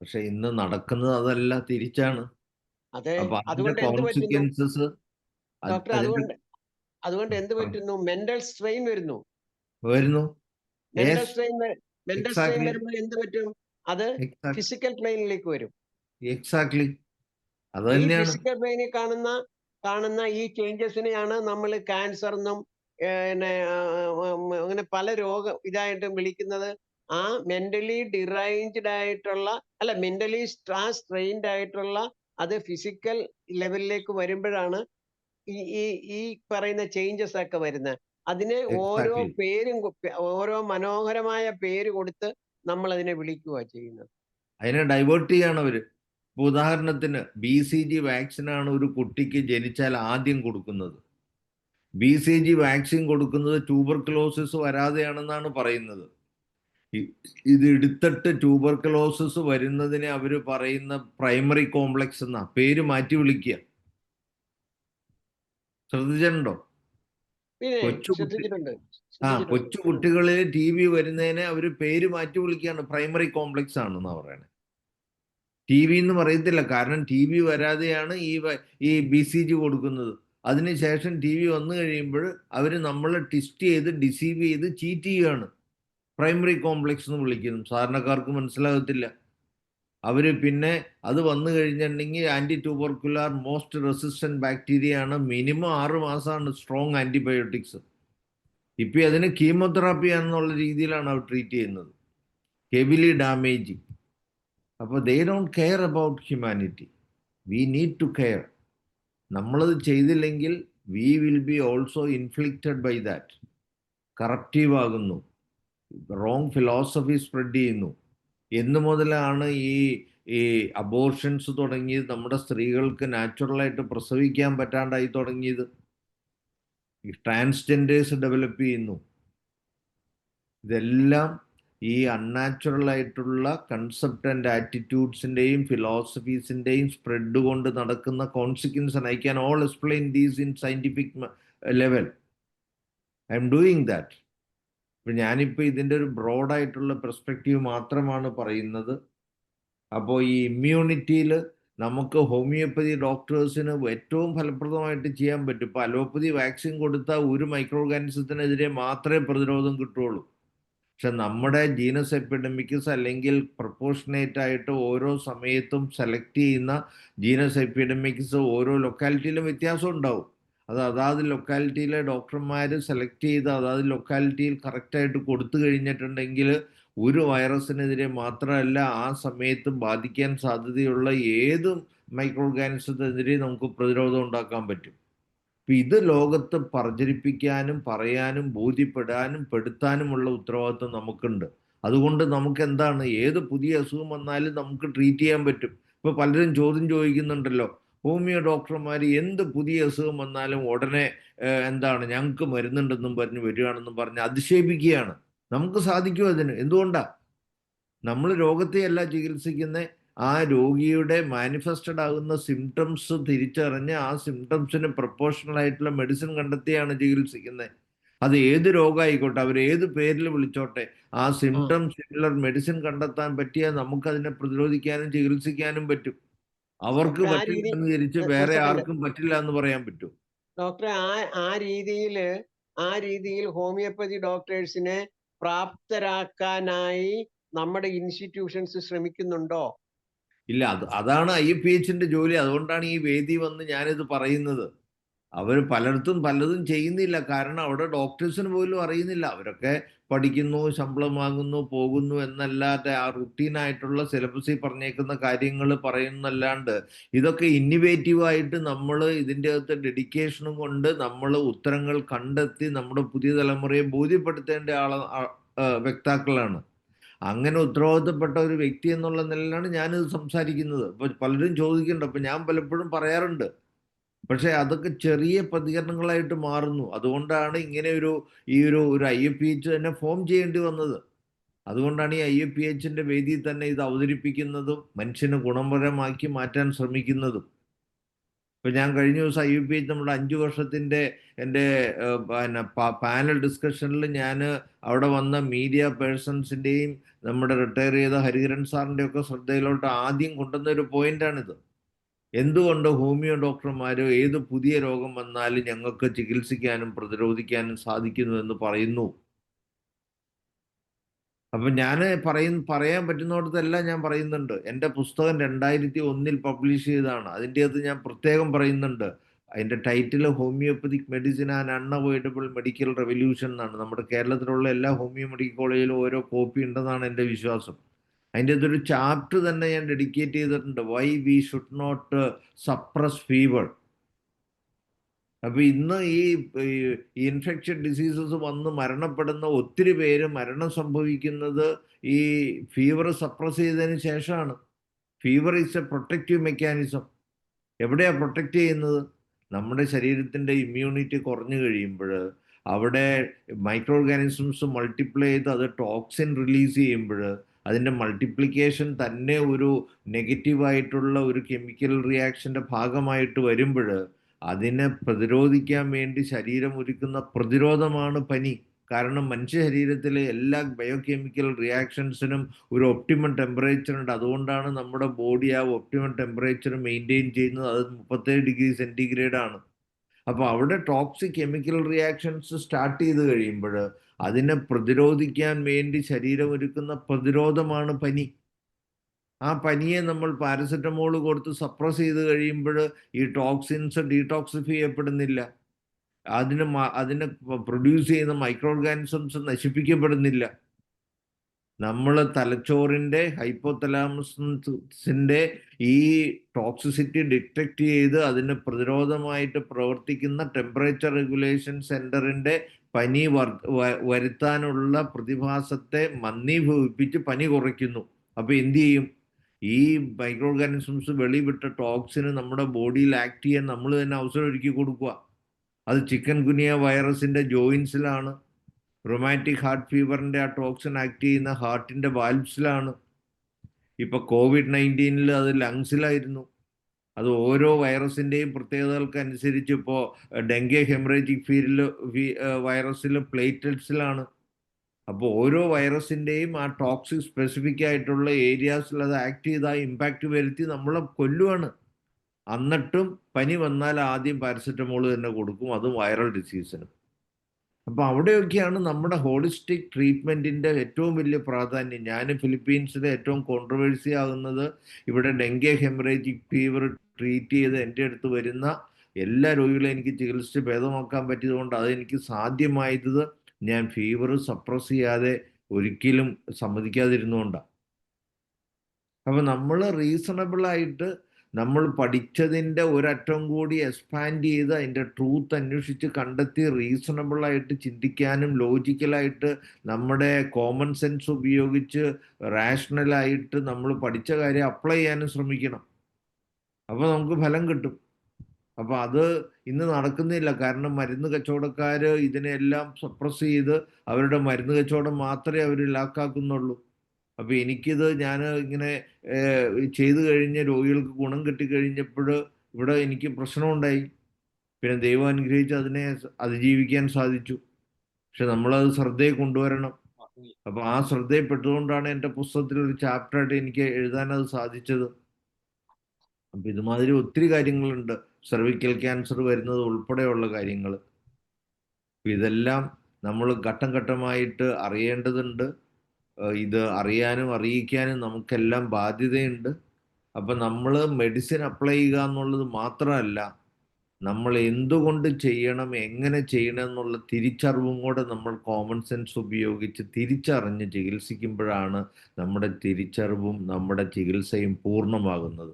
പക്ഷെ ഇന്ന് നടക്കുന്നത് അതല്ല, തിരിച്ചാണ്. അതെ. അപ്പൊ അതുകൊണ്ട് എന്ത് പറ്റുന്നു ഡോക്ടർ? അതുകൊണ്ട് എന്ത് പറ്റുന്നു? മെന്റൽ സ്ട്രെയിൻ വരുന്നു. മെന്റൽ സ്ട്രെയിൻ വരുമ്പോൾ എന്ത് പറ്റും? അത് ഫിസിക്കൽ പ്ലെയിനിലേക്ക് വരും. എക്സാക്ട്ലി. ഈ ഫിസിക്കൽ പ്ലെയിനിൽ കാണുന്ന ഈ ചേഞ്ചസിനെയാണ് നമ്മൾ ക്യാൻസർ എന്നും അങ്ങനെ പല ഇതായിട്ടും വിളിക്കുന്നത്. ആ മെന്റലി ഡിറൈഞ്ച്ഡ് ആയിട്ടുള്ള, അല്ല, മെന്റലി സ്ട്രെയിൻഡ് ആയിട്ടുള്ള അത് ഫിസിക്കൽ ലെവലിലേക്ക് വരുമ്പോഴാണ് ഈ പറയുന്ന ചേഞ്ചസ് ഒക്കെ വരുന്നത്. അതിനെ ഓരോ പേരും, ഓരോ മനോഹരമായ പേര് കൊടുത്ത് നമ്മൾ അതിനെ വിളിക്കുക ചെയ്യുന്നത്. അതിനെ ഡൈവേർട്ട് ചെയ്യാണ് അവര്. ഉദാഹരണത്തിന് BCG വാക്സിനാണ് ഒരു കുട്ടിക്ക് ജനിച്ചാൽ ആദ്യം കൊടുക്കുന്നത്. BCG വാക്സിൻ കൊടുക്കുന്നത് ട്യൂബർക്ലോസിസ് വരാതെയാണെന്നാണ് പറയുന്നത്. ഇത് എടുത്തിട്ട് ട്യൂബർക്ലോസിസ് വരുന്നതിനെ അവർ പറയുന്ന പ്രൈമറി കോംപ്ലക്സ് എന്നാ പേര് മാറ്റി വിളിക്കുക. ശ്രദ്ധിച്ചിട്ടുണ്ടോ? കൊച്ചു കുട്ടികളിൽ TB വരുന്നതിനെ അവർ പേര് മാറ്റി വിളിക്കുകയാണ്, പ്രൈമറി കോംപ്ലക്സ് ആണെന്നാ പറയണേ. TB എന്ന് പറയത്തില്ല, കാരണം TB വരാതെയാണ് ഈ BCG കൊടുക്കുന്നത്. അതിനുശേഷം TB വന്നു കഴിയുമ്പോൾ അവർ നമ്മളെ ടെസ്റ്റ് ചെയ്ത് ഡിസീവ് ചെയ്ത് ചീറ്റ് ചെയ്യുകയാണ്. പ്രൈമറി കോംപ്ലക്സ് എന്ന് വിളിക്കുന്നു. സാധാരണക്കാർക്ക് മനസ്സിലാകത്തില്ല. അവർ പിന്നെ അത് വന്നു കഴിഞ്ഞിട്ടുണ്ടെങ്കിൽ anti tubercular most resistant bacteria ആണ്. മിനിമം 6 മാസമാണ് സ്ട്രോങ് ആൻറ്റിബയോട്ടിക്സ്. ഇപ്പം അതിന് കീമോതെറാപ്പി എന്നുള്ള രീതിയിലാണ് അവർ ട്രീറ്റ് ചെയ്യുന്നത്, ഹെവിലി ഡാമേജിങ്. അപ്പോൾ they don't care about humanity. We need to care. നമ്മളത് ചെയ്തില്ലെങ്കിൽ we will be also inflicted by that. Corruptive ആകുന്നു, റോങ് ഫിലോസഫി സ്പ്രെഡ് ചെയ്യുന്നു. എന്ന് മുതലാണ് ഈ അബോർഷൻസ് തുടങ്ങിയത്? നമ്മുടെ സ്ത്രീകൾക്ക് നാച്ചുറലായിട്ട് പ്രസവിക്കാൻ പറ്റാണ്ടായി തുടങ്ങിയത്. ഈ ട്രാൻസ്ജെൻഡേഴ്സ് ഡെവലപ്പ് ചെയ്യുന്നു. ഇതെല്ലാം ഈ അൺനാച്ചുറൽ ആയിട്ടുള്ള കൺസെപ്റ്റ് ആൻഡ് ആറ്റിറ്റ്യൂഡ്സിൻ്റെയും ഫിലോസഫീസിൻ്റെയും സ്പ്രെഡ് കൊണ്ട് നടക്കുന്ന consequence. I can all explain these in scientific level. I am doing that. ഇപ്പം ഞാനിപ്പോൾ ഇതിൻ്റെ ഒരു ബ്രോഡായിട്ടുള്ള പെർസ്പെക്റ്റീവ് മാത്രമാണ് പറയുന്നത്. അപ്പോൾ ഈ ഇമ്മ്യൂണിറ്റിയിൽ നമുക്ക് ഹോമിയോപ്പതി ഡോക്ടേഴ്സിന് ഏറ്റവും ഫലപ്രദമായിട്ട് ചെയ്യാൻ പറ്റും. ഇപ്പോൾ അലോപ്പതി വാക്സിൻ കൊടുത്താൽ ഒരു മൈക്രോ ഓർഗാനിസത്തിനെതിരെ മാത്രമേ പ്രതിരോധം കിട്ടുള്ളൂ. പക്ഷെ നമ്മുടെ ജീനസ് എപ്പിഡമിക്സ് അല്ലെങ്കിൽ പ്രൊപ്പോർഷനേറ്റ് ആയിട്ട് ഓരോ സമയത്തും സെലക്ട് ചെയ്യുന്ന ജീനസ് എപ്പിഡമിക്സ് ഓരോ ലൊക്കാലിറ്റിയിലും വ്യത്യാസം ഉണ്ടാവും. അത് അതാത് ലൊക്കാലിറ്റിയിലെ ഡോക്ടർമാർ സെലക്ട് ചെയ്ത് അതാത് ലൊക്കാലിറ്റിയിൽ കറക്റ്റായിട്ട് കൊടുത്തു കഴിഞ്ഞിട്ടുണ്ടെങ്കിൽ ഒരു വൈറസിനെതിരെ മാത്രമല്ല ആ സമയത്ത് ബാധിക്കാൻ സാധ്യതയുള്ള ഏത് മൈക്രോ ഓർഗാനിസത്തിനെതിരെ നമുക്ക് പ്രതിരോധം ഉണ്ടാക്കാൻ പറ്റും. അപ്പം ഇത് ലോകത്ത് പ്രചരിപ്പിക്കാനും പറയാനും ബോധ്യപ്പെടാനും പെടുത്താനുമുള്ള ഉത്തരവാദിത്വം നമുക്കുണ്ട്. അതുകൊണ്ട് നമുക്ക് എന്താണ്, ഏത് പുതിയ അസുഖം വന്നാലും നമുക്ക് ട്രീറ്റ് ചെയ്യാൻ പറ്റും. ഇപ്പൊ പലരും ചോദ്യം ചോദിക്കുന്നുണ്ടല്ലോ, ഹോമിയോ ഡോക്ടർമാർ എന്ത് പുതിയ അസുഖം വന്നാലും ഉടനെ എന്താണ് ഞങ്ങൾക്ക് മരുന്നുണ്ടെന്നും പറഞ്ഞ് വരികയാണെന്നും പറഞ്ഞ് അധിക്ഷേപിക്കുകയാണ്. നമുക്ക് സാധിക്കും അതിന്. എന്തുകൊണ്ടാ? നമ്മൾ രോഗത്തെയല്ല ചികിത്സിക്കുന്ന, ആ രോഗിയുടെ മാനിഫെസ്റ്റഡ് ആകുന്ന സിംറ്റംസ് തിരിച്ചറിഞ്ഞ് ആ സിംറ്റംസിന് പ്രൊപ്പോർഷണൽ ആയിട്ടുള്ള മെഡിസിൻ കണ്ടെത്തിയാണ് ചികിത്സിക്കുന്നത്. അത് ഏത് രോഗമായിക്കോട്ടെ, അവർ ഏത് പേരിൽ വിളിച്ചോട്ടെ, ആ സിംറ്റം സിമിലർ മെഡിസിൻ കണ്ടെത്താൻ പറ്റിയാൽ നമുക്കതിനെ പ്രതിരോധിക്കാനും ചികിത്സിക്കാനും പറ്റും. അവർക്ക് ഡോക്ടറെ ആ പറ്റില്ല രീതി എന്ന് വിചാരിച്ച് ഒരു വേറെ സെക്കൻഡ് ആർക്കും പറ്റില്ല എന്ന് പറയാൻ പറ്റും? ഡോക്ടറെ ആ രീതിയിൽ ഹോമിയോപ്പതി ഡോക്ടേഴ്സിനെ പ്രാപ്തരാക്കാനായി നമ്മുടെ ഇൻസ്റ്റിറ്റ്യൂഷൻസ് ശ്രമിക്കുന്നുണ്ടോ? ഇല്ല, അതാണ് IFPHന്റെ ജോലി. അതുകൊണ്ടാണ് ഈ വേദി വന്ന് ഞാനിത് പറയുന്നത്. അവർ പലയിടത്തും പലതും ചെയ്യുന്നില്ല. കാരണം അവിടെ ഡോക്ടേഴ്സിന് പോലും അറിയുന്നില്ല. അവരൊക്കെ പഠിക്കുന്നു, ശമ്പളം വാങ്ങുന്നു, പോകുന്നു എന്നല്ലാതെ ആ റുട്ടീനായിട്ടുള്ള സിലബസിൽ പറഞ്ഞേക്കുന്ന കാര്യങ്ങൾ പറയുന്നല്ലാണ്ട് ഇതൊക്കെ ഇന്നോവേറ്റീവായിട്ട് നമ്മൾ ഇതിൻ്റെ അകത്ത് ഡെഡിക്കേഷനും കൊണ്ട് നമ്മൾ ഉത്തരങ്ങൾ കണ്ടെത്തി നമ്മുടെ പുതിയ തലമുറയെ ബോധ്യപ്പെടുത്തേണ്ട വ്യക്താക്കളാണ്. അങ്ങനെ ഉത്തരവാദിത്തപ്പെട്ട ഒരു വ്യക്തി എന്നുള്ള നിലയിലാണ് ഞാനിത് സംസാരിക്കുന്നത്. ഇപ്പൊ പലരും ചോദിക്കുന്നുണ്ട്, അപ്പൊ ഞാൻ പലപ്പോഴും പറയാറുണ്ട്, പക്ഷെ അതൊക്കെ ചെറിയ പ്രതികരണങ്ങളായിട്ട് മാറുന്നു. അതുകൊണ്ടാണ് ഇങ്ങനെ ഈ ഒരു IFPH തന്നെ ഫോം ചെയ്യേണ്ടി വന്നത്. അതുകൊണ്ടാണ് ഈ IFPHന്റെ വേദിയിൽ തന്നെ ഇത് അവതരിപ്പിക്കുന്നതും മനുഷ്യന് ഗുണപരമാക്കി മാറ്റാൻ ശ്രമിക്കുന്നതും. ഇപ്പൊ ഞാൻ കഴിഞ്ഞ ദിവസം IFPH നമ്മുടെ 5 വർഷത്തിന്റെ എൻ്റെ പിന്നെ പാനൽ ഡിസ്കഷനിൽ ഞാൻ അവിടെ വന്ന മീഡിയ പേഴ്സൺസിന്റെയും നമ്മുടെ റിട്ടയർ ചെയ്ത ഹരിഹരൻ സാറിന്റെ ഒക്കെ ശ്രദ്ധയിലോട്ട് ആദ്യം കൊണ്ടുവന്ന ഒരു പോയിന്റാണിത്. എന്തുകൊണ്ട് ഹോമിയോ ഡോക്ടർമാർ ഏത് പുതിയ രോഗം വന്നാലും ഞങ്ങൾക്ക് ചികിത്സിക്കാനും പ്രതിരോധിക്കാനും സാധിക്കുന്നു എന്ന് പറയുന്നു. അപ്പൊ ഞാൻ പറയാൻ പറ്റുന്നിടത്തെല്ലാം ഞാൻ പറയുന്നുണ്ട്. എൻ്റെ പുസ്തകം 2001 പബ്ലിഷ് ചെയ്തതാണ്. അതിൻ്റെ അകത്ത് ഞാൻ പ്രത്യേകം പറയുന്നുണ്ട്. അതിൻ്റെ title homoeopathic medicine and unavoidable medical revolution എന്നാണ്. നമ്മുടെ കേരളത്തിലുള്ള എല്ലാ ഹോമിയോ മെഡിക്കൽ കോളേജിലും ഓരോ കോപ്പി ഉണ്ടെന്നാണ് എൻ്റെ വിശ്വാസം. അതിൻ്റെ അകത്തൊരു ചാപ്റ്റർ തന്നെ ഞാൻ ഡെഡിക്കേറ്റ് ചെയ്തിട്ടുണ്ട്, why we should not suppress fever. അപ്പൊ ഇന്ന് ഈ ഇൻഫെക്ഷൻ ഡിസീസസ് വന്ന് മരണപ്പെടുന്ന ഒത്തിരി പേര് മരണം സംഭവിക്കുന്നത് ഈ ഫീവർ സപ്രസ് ചെയ്തതിന് ശേഷമാണ്. Fever is A protective mechanism. എവിടെയാ പ്രൊട്ടക്റ്റ് ചെയ്യുന്നത്? നമ്മുടെ ശരീരത്തിന്റെ ഇമ്മ്യൂണിറ്റി കുറഞ്ഞു കഴിയുമ്പോൾ അവിടെ മൈക്രോ ഓർഗാനിസംസ് മൾട്ടിപ്ലൈ ചെയ്ത് അത് ടോക്സിൻ റിലീസ് ചെയ്യുമ്പോൾ അതിൻ്റെ മൾട്ടിപ്ലിക്കേഷൻ തന്നെ ഒരു നെഗറ്റീവായിട്ടുള്ള ഒരു കെമിക്കൽ റിയാക്ഷൻ്റെ ഭാഗമായിട്ട് വരുമ്പോൾ അതിനെ പ്രതിരോധിക്കാൻ വേണ്ടി ശരീരം ഒരുക്കുന്ന പ്രതിരോധമാണ് പനി. കാരണം മനുഷ്യ ശരീരത്തിലെ എല്ലാ ബയോകെമിക്കൽ റിയാക്ഷൻസിനും ഒരു ഒപ്റ്റിമം ടെമ്പറേച്ചർ ഉണ്ട്. അതുകൊണ്ടാണ് നമ്മുടെ ബോഡി ആ ഒപ്റ്റിമം ടെമ്പറേച്ചർ മെയിൻറ്റെയിൻ ചെയ്യുന്നത്. അത് 37°C ആണ്. അപ്പോൾ അവിടെ ടോക്സിക് കെമിക്കൽ റിയാക്ഷൻസ് സ്റ്റാർട്ട് ചെയ്ത് കഴിയുമ്പോൾ അതിനെ പ്രതിരോധിക്കാൻ വേണ്ടി ശരീരം ഒരുക്കുന്ന പ്രതിരോധമാണ് പനി. ആ പനിയെ നമ്മൾ പാരസെറ്റമോൾ കൊടുത്ത് സപ്രസ് ചെയ്ത് കഴിയുമ്പോൾ ഈ ടോക്സിൻസ് ഡീടോക്സിഫൈ ചെയ്യപ്പെടുന്നില്ല. അതിന് പ്രൊഡ്യൂസ് ചെയ്യുന്ന മൈക്രോ ഓർഗാനിസംസ് നശിപ്പിക്കപ്പെടുന്നില്ല. നമ്മൾ തലച്ചോറിൻ്റെ ഹൈപ്പോതലാമസിൻ്റെ ഈ ടോക്സിസിറ്റി ഡിറ്റക്ട് ചെയ്ത് അതിന് പ്രതിരോധമായിട്ട് പ്രവർത്തിക്കുന്ന ടെമ്പറേച്ചർ റെഗുലേഷൻ സെന്ററിൻ്റെ പനി വരുത്താനുള്ള പ്രതിഭാസത്തെ മന്ദീഭവിപ്പിച്ച് പനി കുറയ്ക്കുന്നു. അപ്പോൾ എന്തു ചെയ്യും? ഈ മൈക്രോ ഓർഗാനിസംസ് വെളിവിട്ട ടോക്സിന് നമ്മുടെ ബോഡിയിൽ ആക്ട് ചെയ്യാൻ നമ്മൾ തന്നെ അവസരം ഒരുക്കി കൊടുക്കുക. അത് ചിക്കൻ ഗുനിയ വൈറസിന്റെ ജോയിൻസിലാണ്. റൊമാറ്റിക് ഹാർട്ട് ഫീവറിന്റെ ആ ടോക്സിൻ ആക്ട് ചെയ്യുന്ന ഹാർട്ടിന്റെ വാൽവ്സിലാണ്. ഇപ്പൊ COVID-19 അത് ലങ്സിലായിരുന്നു. അത് ഓരോ വൈറസിന്റെയും പ്രത്യേകതകൾക്ക് അനുസരിച്ച് ഇപ്പോൾ ഡെങ്കി ഹെമറേജിക് വൈറസിൽ പ്ലേറ്റ്ലെറ്റ്സിലാണ്. അപ്പോൾ ഓരോ വൈറസിന്റെയും ആ ടോക്സിക് സ്പെസിഫിക് ആയിട്ടുള്ള ഏരിയാസിൽ അത് ആക്ട് ചെയ്ത് ആ ഇമ്പാക്റ്റ് വരുത്തി നമ്മളെ കൊല്ലുവാണ്. എന്നിട്ടും പനി വന്നാൽ ആദ്യം പാരസെറ്റമോൾ തന്നെ കൊടുക്കും, അതും വൈറൽ ഡിസീസിന്. അപ്പോൾ അവിടെയൊക്കെയാണ് നമ്മുടെ ഹോളിസ്റ്റിക് ട്രീറ്റ്മെന്റിന്റെ ഏറ്റവും വലിയ പ്രാധാന്യം. ഞാൻ ഫിലിപ്പീൻസിലെ ഏറ്റവും കോൺട്രവേഴ്സി ആകുന്നത് ഇവിടെ ഡെങ്കി ഹെമറേജിക് ഫീവർ ട്രീറ്റ് ചെയ്ത് എൻ്റെ അടുത്ത് വരുന്ന എല്ലാ രോഗികളെയും എനിക്ക് ചികിത്സിച്ച് ഭേദമാക്കാൻ പറ്റിയതുകൊണ്ട് അതെനിക്ക് സാധ്യമായത് ഞാൻ ഫീവർ സപ്രസ് ചെയ്യാതെ ഒരിക്കലും സമ്മതിക്കാതിരുന്നുകൊണ്ടാണ്. അപ്പം നമ്മൾ റീസണബിളായിട്ട് നമ്മൾ പഠിച്ചതിൻ്റെ ഒരറ്റം കൂടി എക്സ്പാൻഡ് ചെയ്ത് അതിൻ്റെ ട്രൂത്ത് അന്വേഷിച്ച് കണ്ടെത്തി റീസണബിളായിട്ട് ചിന്തിക്കാനും ലോജിക്കലായിട്ട് നമ്മുടെ കോമൺ സെൻസ് ഉപയോഗിച്ച് റാഷണലായിട്ട് നമ്മൾ പഠിച്ച കാര്യം അപ്ലൈ ചെയ്യാനും ശ്രമിക്കണം. അപ്പോൾ നമുക്ക് ഫലം കിട്ടും. അപ്പോൾ അത് ഇന്ന് നടക്കുന്നില്ല. കാരണം മരുന്ന് കച്ചവടക്കാർ ഇതിനെല്ലാം സപ്രസ് ചെയ്ത് അവരുടെ മരുന്ന് കച്ചവടം മാത്രമേ അവർ ലാക്കാക്കുന്നുള്ളൂ. അപ്പോൾ എനിക്കിത് ഞാൻ ഇങ്ങനെ ചെയ്തു കഴിഞ്ഞ് രോഗികൾക്ക് ഗുണം കിട്ടിക്കഴിഞ്ഞപ്പോൾ ഇവിടെ എനിക്ക് പ്രശ്നമുണ്ടായി. പിന്നെ ദൈവം അനുഗ്രഹിച്ച് അതിനെ അതിജീവിക്കാൻ സാധിച്ചു. പക്ഷെ നമ്മളത് ശ്രദ്ധയിൽ കൊണ്ടുവരണം. അപ്പോൾ ആ ശ്രദ്ധയിൽപ്പെട്ടുകൊണ്ടാണ് എൻ്റെ പുസ്തകത്തിൽ ഒരു ചാപ്റ്ററായിട്ട് എനിക്ക് എഴുതാനത് സാധിച്ചത്. അപ്പം ഇതുമാതിരി ഒത്തിരി കാര്യങ്ങളുണ്ട്, സെർവിക്കൽ ക്യാൻസർ വരുന്നത് ഉൾപ്പെടെയുള്ള കാര്യങ്ങൾ. ഇതെല്ലാം നമ്മൾ ഘട്ടം ഘട്ടമായിട്ട് അറിയേണ്ടതുണ്ട്. ഇത് അറിയാനും അറിയിക്കാനും നമുക്കെല്ലാം ബാധ്യതയുണ്ട്. അപ്പം നമ്മൾ മെഡിസിൻ അപ്ലൈ ചെയ്യുക എന്നുള്ളത് മാത്രമല്ല, നമ്മൾ എന്തുകൊണ്ട് ചെയ്യണം, എങ്ങനെ ചെയ്യണം എന്നുള്ള തിരിച്ചറിവും കൂടെ നമ്മൾ കോമൺ സെൻസ് ഉപയോഗിച്ച് തിരിച്ചറിഞ്ഞ് ചികിത്സിക്കുമ്പോഴാണ് നമ്മുടെ തിരിച്ചറിവും നമ്മുടെ ചികിത്സയും പൂർണ്ണമാകുന്നത്.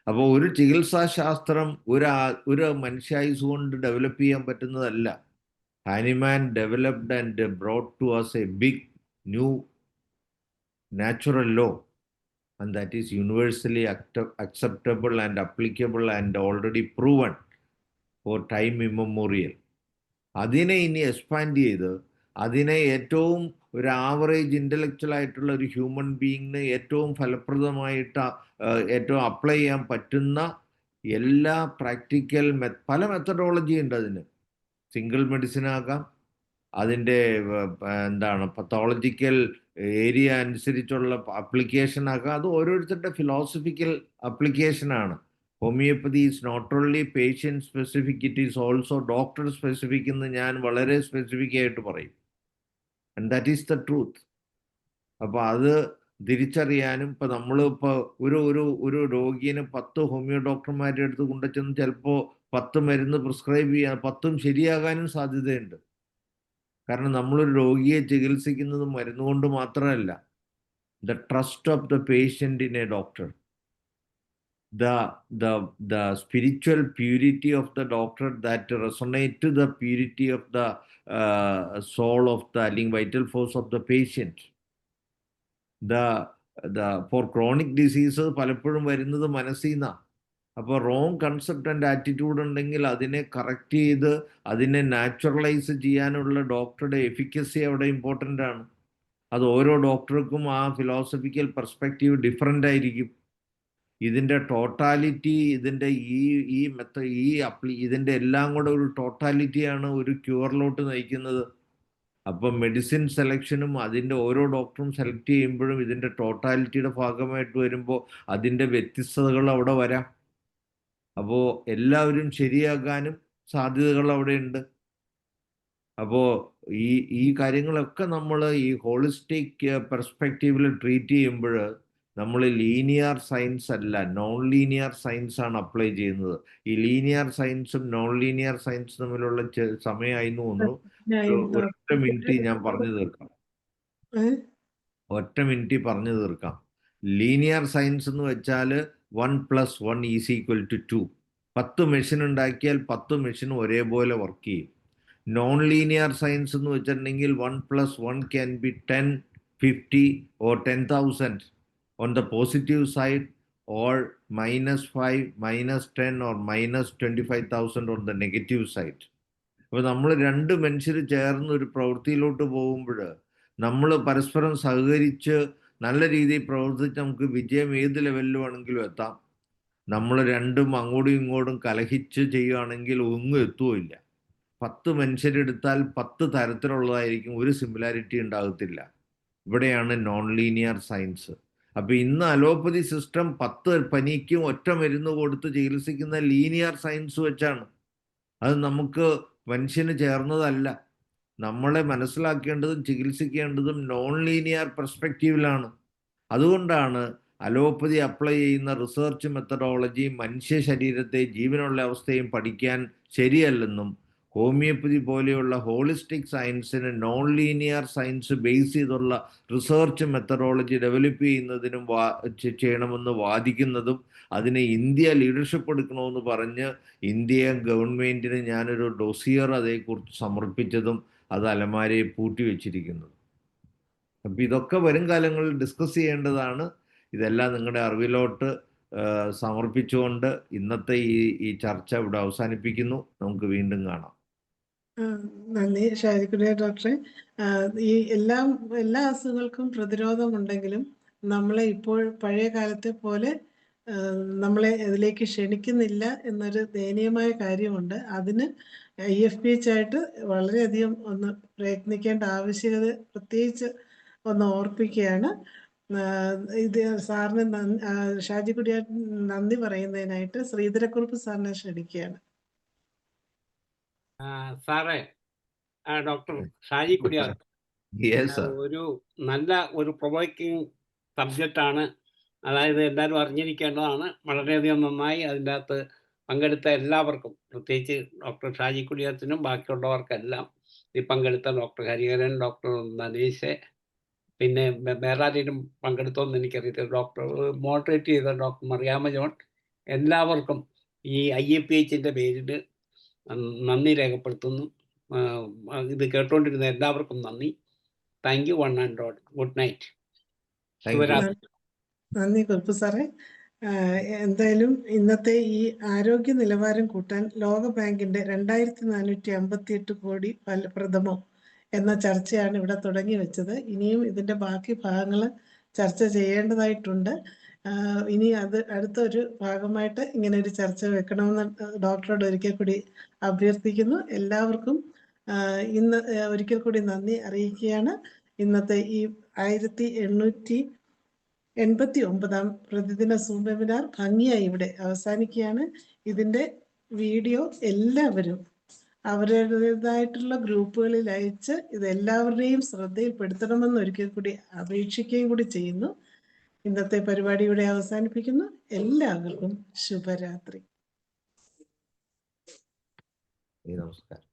അപ്പോൾ ഒരു ചികിത്സാശാസ്ത്രം ഒരു മനുഷ്യായുസ് കൊണ്ട് ഡെവലപ്പ് ചെയ്യാൻ പറ്റുന്നതല്ല. Hahnemann developed and brought to us a big new natural law, and that is universally acceptable and applicable and already proven for time immemorial. അതിനെ ഇനി എക്സ്പാൻഡ് ചെയ്ത് അതിനെ ഏറ്റവും ഒരു ആവറേജ് ഇൻ്റലക്ച്വൽ ആയിട്ടുള്ള ഒരു ഹ്യൂമൻ ബീയിങ്ങിന് ഏറ്റവും ഫലപ്രദമായിട്ട് ഏറ്റവും അപ്ലൈ ചെയ്യാൻ പറ്റുന്ന എല്ലാ പ്രാക്ടിക്കൽ പല മെത്തഡോളജി ഉണ്ട് അതിന്. സിംഗിൾ മെഡിസിൻ ആകാം, അതിൻ്റെ എന്താണ് പത്തോളജിക്കൽ ഏരിയ അനുസരിച്ചുള്ള അപ്ലിക്കേഷൻ ആക്കാം. അത് ഓരോരുത്തരുടെ ഫിലോസഫിക്കൽ അപ്ലിക്കേഷനാണ്. Homeopathy is not only patient specific, it is also doctor specific എന്ന് ഞാൻ വളരെ സ്പെസിഫിക് ആയിട്ട് പറയും. And that is the truth. അപ്പോൾ അത് തിരിച്ചറിയാനും ഇപ്പം നമ്മളിപ്പോൾ ഒരു രോഗിനെ 10 ഹോമിയോ ഡോക്ടർമാരുടെ അടുത്ത് കൊണ്ടുചെന്ന് ചിലപ്പോൾ 10 മരുന്ന് പ്രിസ്ക്രൈബ് ചെയ്യാൻ 10ഉം ശരിയാകാനും സാധ്യതയുണ്ട്. കാരണം നമ്മളൊരു രോഗിയെ ചികിത്സിക്കുന്നത് മരുന്നുകൊണ്ട് മാത്രമല്ല. The trust of the patient in A doctor, the spiritual purity of the doctor that resonate to the purity of the soul of the vital force of the patient. For chronic diseases പലപ്പോഴും വരുന്നത് മനസ്സിൽ നിന്നാണ്. അപ്പോൾ wrong concept and attitude ഉണ്ടെങ്കിൽ അതിനെ correct ചെയ്ത് അതിനെ naturalise ചെയ്യാനുള്ള ഡോക്ടറുടെ എഫിക്കസി അവിടെ ഇമ്പോർട്ടൻ്റ് ആണ്. അത് ഓരോ ഡോക്ടർക്കും ആ ഫിലോസഫിക്കൽ പെർസ്പെക്റ്റീവ് ഡിഫറൻ്റ് ആയിരിക്കും. ഇതിൻ്റെ ടോട്ടാലിറ്റി, ഇതിൻ്റെ ഇതിൻ്റെ എല്ലാം കൂടെ ഒരു ടോട്ടാലിറ്റിയാണ് ഒരു ക്യൂറിലോട്ട് നയിക്കുന്നത്. അപ്പം മെഡിസിൻ സെലക്ഷനും അതിൻ്റെ ഓരോ ഡോക്ടറും സെലക്ട് ചെയ്യുമ്പോഴും ഇതിൻ്റെ ടോട്ടാലിറ്റിയുടെ ഭാഗമായിട്ട് വരുമ്പോൾ അതിൻ്റെ വ്യത്യസ്തതകൾ അവിടെ വരാം. അപ്പോൾ എല്ലാവരും ശരിയാകാനും സാധ്യതകൾ അവിടെ ഉണ്ട്. അപ്പോൾ ഈ കാര്യങ്ങളൊക്കെ നമ്മൾ ഈ ഹോളിസ്റ്റിക് പെർസ്പെക്റ്റീവിൽ ട്രീറ്റ് ചെയ്യുമ്പോൾ നമ്മൾ ലീനിയർ സയൻസ് അല്ല, നോൺ ലീനിയർ സയൻസ് ആണ് അപ്ലൈ ചെയ്യുന്നത്. ഈ ലീനിയർ സയൻസും നോൺ ലീനിയർ സയൻസും തമ്മിലുള്ള സമയമായി തോന്നുന്നു. ഒറ്റ മിനിറ്റ് ഞാൻ പറഞ്ഞു തീർക്കാം. ലീനിയർ സയൻസ് എന്ന് വെച്ചാൽ 1 + 1 = 2. 10 മെഷീൻ ഉണ്ടാക്കിയാൽ 10 മെഷീൻ ഒരേപോലെ വർക്ക് ചെയ്യും. നോൺ ലീനിയർ സയൻസ് എന്ന് വെച്ചിട്ടുണ്ടെങ്കിൽ 1 + 1 can be 10, 50 or 10,000 on the positive side, or -5, -10 or -25,000 on the negative side. അപ്പോൾ നമ്മൾ 2 മനുഷ്യർ ചേർന്ന് ഒരു പ്രവൃത്തിയിലോട്ട് പോകുമ്പോൾ നമ്മൾ പരസ്പരം സഹകരിച്ച് നല്ല രീതിയിൽ പ്രവർത്തിച്ച് നമുക്ക് വിജയം ഏത് ലെവലിൽ വേണമെങ്കിലും എത്താം. നമ്മൾ രണ്ടും അങ്ങോട്ടും ഇങ്ങോട്ടും കലഹിച്ച് ചെയ്യുകയാണെങ്കിൽ ഒന്നും എത്തുകയില്ല. 10 മനുഷ്യരെടുത്താൽ 10 തരത്തിലുള്ളതായിരിക്കും, ഒരു സിമിലാരിറ്റി ഉണ്ടാകത്തില്ല. ഇവിടെയാണ് നോൺ ലീനിയർ സയൻസ്. അപ്പോൾ ഇന്ന് അലോപ്പതി സിസ്റ്റം 10 പനിക്കും ഒറ്റ മരുന്ന് കൊടുത്ത് ചികിത്സിക്കുന്ന ലീനിയർ സയൻസ് വെച്ചാണ്. അത് നമുക്ക് മനുഷ്യന് ചേർന്നതല്ല. നമ്മളെ മനസ്സിലാക്കേണ്ടതും ചികിത്സിക്കേണ്ടതും നോൺ ലീനിയർ പെർസ്പെക്റ്റീവിലാണ്. അതുകൊണ്ടാണ് അലോപ്പതി അപ്ലൈ ചെയ്യുന്ന റിസർച്ച് മെത്തഡോളജി മനുഷ്യ ശരീരത്തെ ജീവനുള്ള അവസ്ഥയും പഠിക്കാൻ ശരിയല്ലെന്നും ഹോമിയോപ്പതി പോലെയുള്ള ഹോളിസ്റ്റിക് സയൻസിന് നോൺ ലീനിയർ സയൻസ് ബേസ് ചെയ്തുള്ള റിസർച്ച് മെത്തഡോളജി ഡെവലപ്പ് ചെയ്യുന്നതിനും ചെയ്യണമെന്ന് വാദിക്കുന്നതും അതിന് ഇന്ത്യ ലീഡർഷിപ്പ് എടുക്കണമെന്ന് പറഞ്ഞ് ഇന്ത്യ ഗവൺമെൻറ്റിന് ഞാനൊരു ഡൊസിയർ അതേക്കുറിച്ച് സമർപ്പിച്ചതും അത് അലമാരയെ പൂട്ടി വെച്ചിരിക്കുന്നത്. അപ്പം ഇതൊക്കെ വരും കാലങ്ങളിൽ ഡിസ്കസ് ചെയ്യേണ്ടതാണ്. ഇതെല്ലാം നിങ്ങളുടെ അറിവിലോട്ട് സമർപ്പിച്ചുകൊണ്ട് ഇന്നത്തെ ഈ ചർച്ച ഇവിടെ അവസാനിപ്പിക്കുന്നു. നമുക്ക് വീണ്ടും കാണാം. നന്ദി ഷാജിക്കുട്ടിയ ഡോക്ടറെ. ഈ എല്ലാ അസുഖങ്ങൾക്കും പ്രതിരോധമുണ്ടെങ്കിലും നമ്മളെ ഇപ്പോൾ പഴയ കാലത്തെ പോലെ നമ്മളെ ഇതിലേക്ക് ക്ഷണിക്കുന്നില്ല എന്നൊരു ദയനീയമായ കാര്യമുണ്ട്. അതിന് IFPH ആയിട്ട് വളരെയധികം ഒന്ന് പ്രയത്നിക്കേണ്ട ആവശ്യകത പ്രത്യേകിച്ച് ഒന്ന് ഓർപ്പിക്കുകയാണ്. ഇത് സാറിന് ഷാജിക്കുട്ടിയ നന്ദി പറയുന്നതിനായിട്ട് ശ്രീധരക്കുറുപ്പ് സാറിനെ ക്ഷണിക്കുകയാണ്. സാറേ, ഡോക്ടർ ഷാജി കുടിയാർ, ഒരു നല്ല ഒരു പ്രൊവോക്കിംഗ് സബ്ജക്റ്റാണ്. അതായത് എല്ലാവരും അറിഞ്ഞിരിക്കേണ്ടതാണ്. വളരെയധികം നന്നായി അതിൻ്റെ അകത്ത് പങ്കെടുത്ത എല്ലാവർക്കും, പ്രത്യേകിച്ച് ഡോക്ടർ ഷാജി കുടിയാത്തിനും ബാക്കിയുള്ളവർക്കെല്ലാം, ഈ പങ്കെടുത്ത ഡോക്ടർ ഹരിഹരൻ, ഡോക്ടർ നനീഷ്, പിന്നെ വേറെ ആരെയും പങ്കെടുത്തോന്ന് എനിക്കറിയത്തില്ല, ഡോക്ടർ മോഡറേറ്റ് ചെയ്ത ഡോക്ടർ മറിയാമ്മ ജോൺ, എല്ലാവർക്കും ഈ IFPHൻ്റെ പേരിൽ നന്ദി രേഖപ്പെടുത്തുന്നു. ഇത് കേട്ടുകൊണ്ടിരുന്ന എല്ലാവർക്കും നന്ദി. Thank you one and all. Good night. നന്ദി കുറുപ്പ് സാറേ. എന്തായാലും ഇന്നത്തെ ഈ ആരോഗ്യ നിലവാരം കൂട്ടാൻ ലോക ബാങ്കിന്റെ 2458 കോടി ഫലപ്രദമോ എന്ന ചർച്ചയാണ് ഇവിടെ തുടങ്ങി വെച്ചത്. ഇനിയും ഇതിന്റെ ബാക്കി ഭാഗങ്ങൾ ചർച്ച ചെയ്യേണ്ടതായിട്ടുണ്ട്. ഇനി അടുത്തൊരു ഭാഗമായിട്ട് ഇങ്ങനെ ഒരു ചർച്ച വെക്കണമെന്ന് ഡോക്ടറോട് ഒരിക്കൽ കൂടി അഭ്യർത്ഥിക്കുന്നു. എല്ലാവർക്കും ഇന്ന് ഒരിക്കൽ കൂടി നന്ദി അറിയിക്കുകയാണ്. ഇന്നത്തെ ഈ 1889 പ്രതിദിന സൂം വെബിനാർ ഭംഗിയായി ഇവിടെ അവസാനിക്കുകയാണ്. ഇതിൻ്റെ വീഡിയോ എല്ലാവരും അവരുടേതായിട്ടുള്ള ഗ്രൂപ്പുകളിൽ അയച്ച് ഇത് എല്ലാവരുടെയും ശ്രദ്ധയിൽപ്പെടുത്തണമെന്ന് ഒരിക്കൽ കൂടി അപേക്ഷിക്കുകയും കൂടി ചെയ്യുന്നു. ഇന്നത്തെ പരിപാടി ഇവിടെ അവസാനിപ്പിക്കുന്നു. എല്ലാവർക്കും ശുഭരാത്രി. നമസ്കാരം.